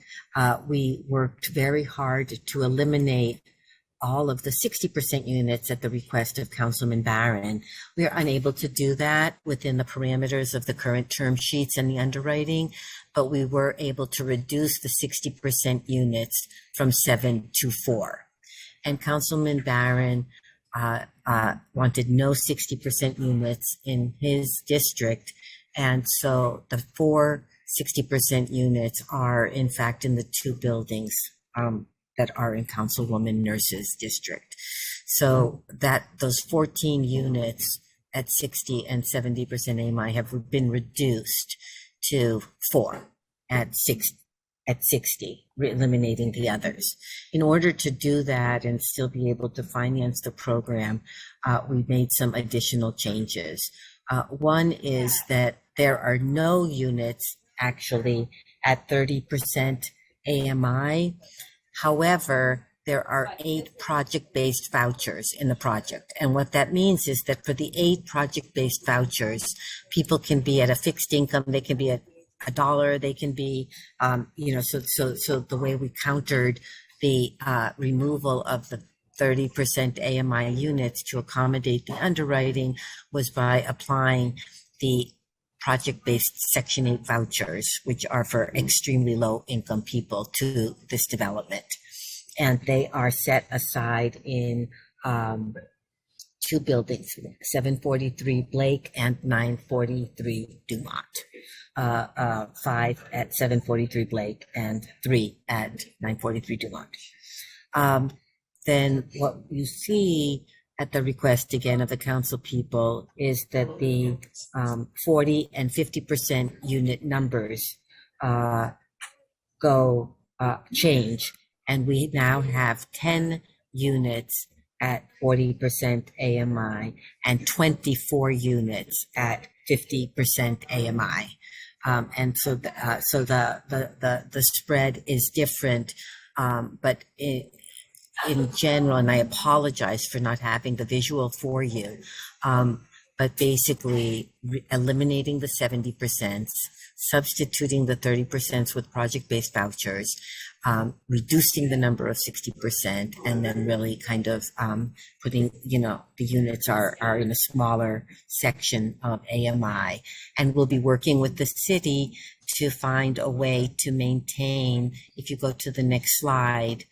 we worked very hard to eliminate all of the 60% units at the request of Councilman Barron. We are unable to do that within the parameters of the current term sheets and the underwriting, but we were able to reduce the 60% units from 7 to 4. And Councilman Barron wanted no 60% units in his district. And so the 60% units are, in fact, in the two buildings that are in Councilwoman Nurse's district. So those 14 units at 60 and 70% AMI have been reduced to 4 at 60, eliminating the others. In order to do that and still be able to finance the program, we made some additional changes. One is that there are no units actually at 30% AMI. However, there are 8 project-based vouchers in the project. And what that means is that for the 8 project-based vouchers, people can be at a fixed income, they can be at $1, they can be, so the way we countered the removal of the 30% AMI units to accommodate the underwriting was by applying the project-based Section 8 vouchers, which are for extremely low income people, to this development. And they are set aside in 2 buildings, 743 Blake and 943 Dumont. 5 at 743 Blake and 3 at 943 Dumont. Then what you see at the request again of the council people is that the 40 and 50% unit numbers change, and we now have 10 units at 40% AMI and 24 units at 50% AMI. And so the spread is different, but in general, and I apologize for not having the visual for you, but basically eliminating the 70%, substituting the 30% with project-based vouchers, reducing the number of 60%, and then really kind of putting, the units are in a smaller section of AMI. And we'll be working with the city to find a way to maintain, if you go to the next slide,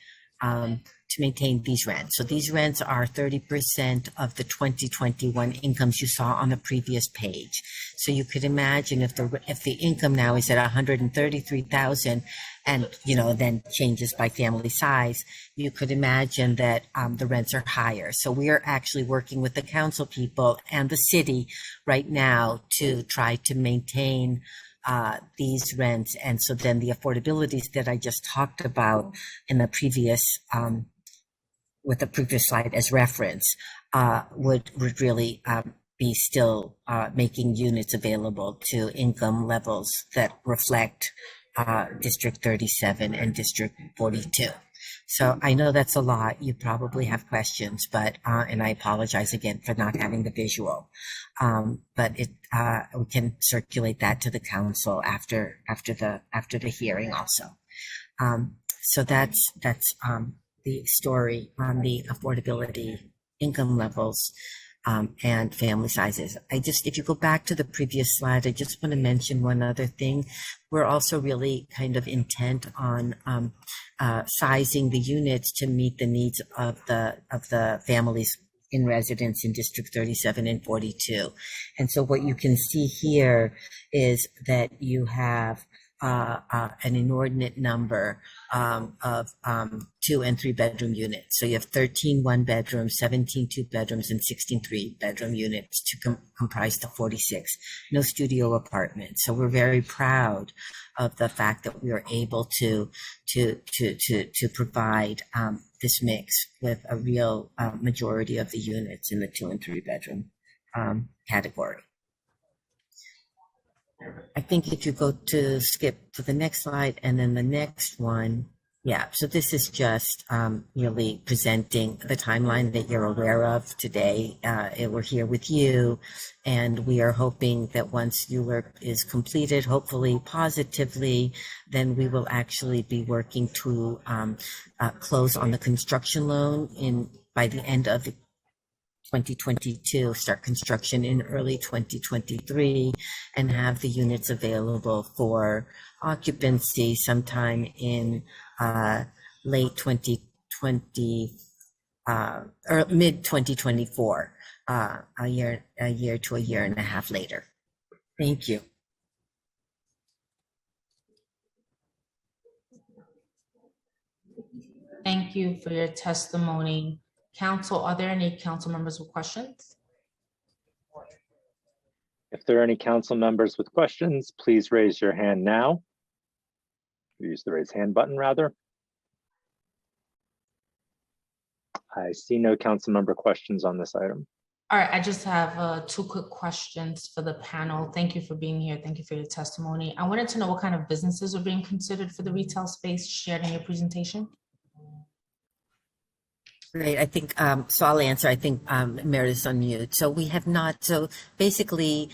to maintain these rents. So these rents are 30% of the 2021 incomes you saw on the previous page. So you could imagine if the income now is at 133,000 and, then changes by family size, you could imagine that the rents are higher. So we are actually working with the council people and the city right now to try to maintain these rents. And so then the affordabilities that I just talked about in the previous with the previous slide as reference, would really be still making units available to income levels that reflect District 37 and District 42. So I know that's a lot. You probably have questions, but and I apologize again for not having the visual. But we can circulate that to the council after the hearing also. So that's the story on the affordability, income levels, and family sizes. If you go back to the previous slide, I just want to mention one other thing. We're also really kind of intent on sizing the units to meet the needs of the families in residence in District 37 and 42. And so what you can see here is that you have an inordinate number of 2 and 3 bedroom units. So you have 13 one bedrooms, 17 2 bedrooms, and 16 3 bedroom units to comprise the 46. No studio apartments. So we're very proud of the fact that we are able to provide this mix with a real majority of the units in the 2 and 3 bedroom category. I think if you go to skip to the next slide and then the next one, yeah, so this is just really presenting the timeline that you're aware of today. We're here with you, and we are hoping that once ULURP is completed, hopefully positively, then we will actually be working to close on the construction loan by the end of 2022, start construction in early 2023, and have the units available for occupancy sometime in late 2020 or mid 2024, a year to a year and a half later. Thank you. Thank you for your testimony. Council, are there any council members with questions? If there are any council members with questions, please raise your hand now. Use the raise hand button rather. I see no council member questions on this item. All right, I just have 2 quick questions for the panel. Thank you for being here. Thank you for your testimony. I wanted to know what kind of businesses are being considered for the retail space shared in your presentation. Great. I think, so I'll answer. I think Meredith's on mute. So we have not, so basically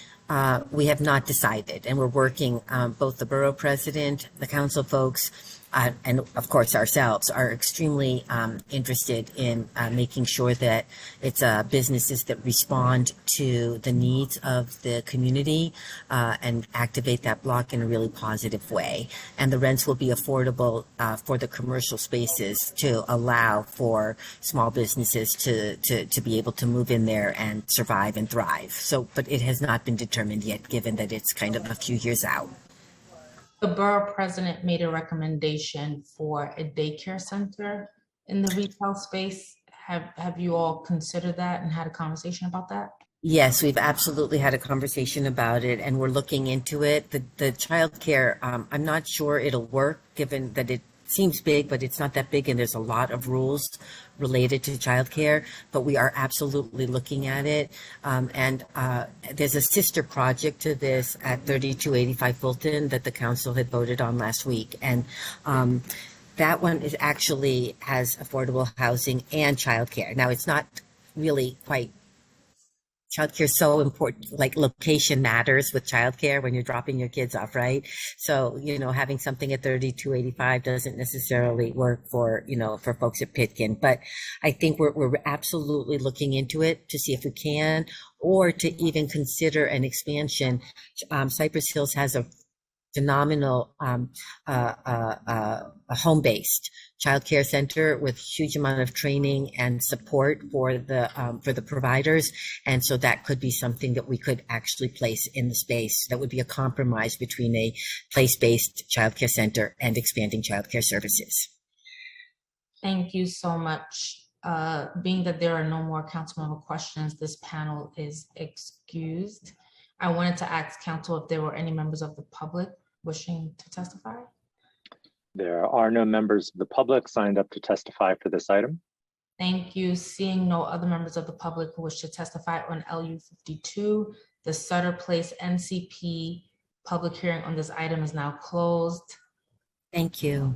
we have not decided, and we're working, both the borough president, the council folks, and of course ourselves are extremely interested in making sure that it's businesses that respond to the needs of the community and activate that block in a really positive way. And the rents will be affordable for the commercial spaces to allow for small businesses to be able to move in there and survive and thrive. So, but it has not been determined yet, given that it's kind of a few years out. The borough president made a recommendation for a daycare center in the retail space. Have you all considered that and had a conversation about that? Yes, we've absolutely had a conversation about it, and we're looking into it. The childcare, I'm not sure it'll work, given that it seems big, but it's not that big, and there's a lot of rules related to childcare, but we are absolutely looking at it. And there's a sister project to this at 3285 Fulton that the council had voted on last week. And that one is actually has affordable housing and childcare. Now, it's not really quite, childcare is so important, like location matters with childcare when you're dropping your kids off, right? So, you know, having something at 3285 doesn't necessarily work for, you know, for folks at Pitkin. But I think we're absolutely looking into it to see if we can, or to even consider an expansion. Cypress Hills has a phenomenal a home-based childcare center with huge amount of training and support for the providers, and so that could be something that we could actually place in the space. That would be a compromise between a place-based childcare center and expanding childcare services. Thank you so much. Being that there are no more council member questions, this panel is excused. I wanted to ask council if there were any members of the public wishing to testify. There are no members of the public signed up to testify for this item. Thank you. Seeing no other members of the public who wish to testify on LU 52, the Sutter Place NCP public hearing on this item is now closed. Thank you.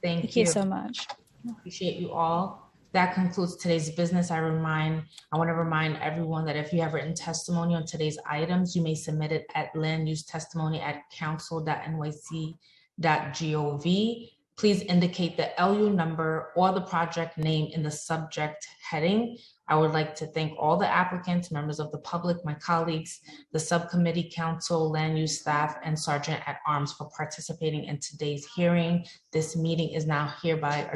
Thank you so much. Appreciate you all. That concludes today's business. I want to remind everyone that if you have written testimony on today's items, you may submit it at landusetestimony@council.nyc.gov. Please indicate the LU number or the project name in the subject heading. I would like to thank all the applicants, members of the public, my colleagues, the subcommittee, council, land use staff, and Sergeant at Arms for participating in today's hearing. This meeting is now hereby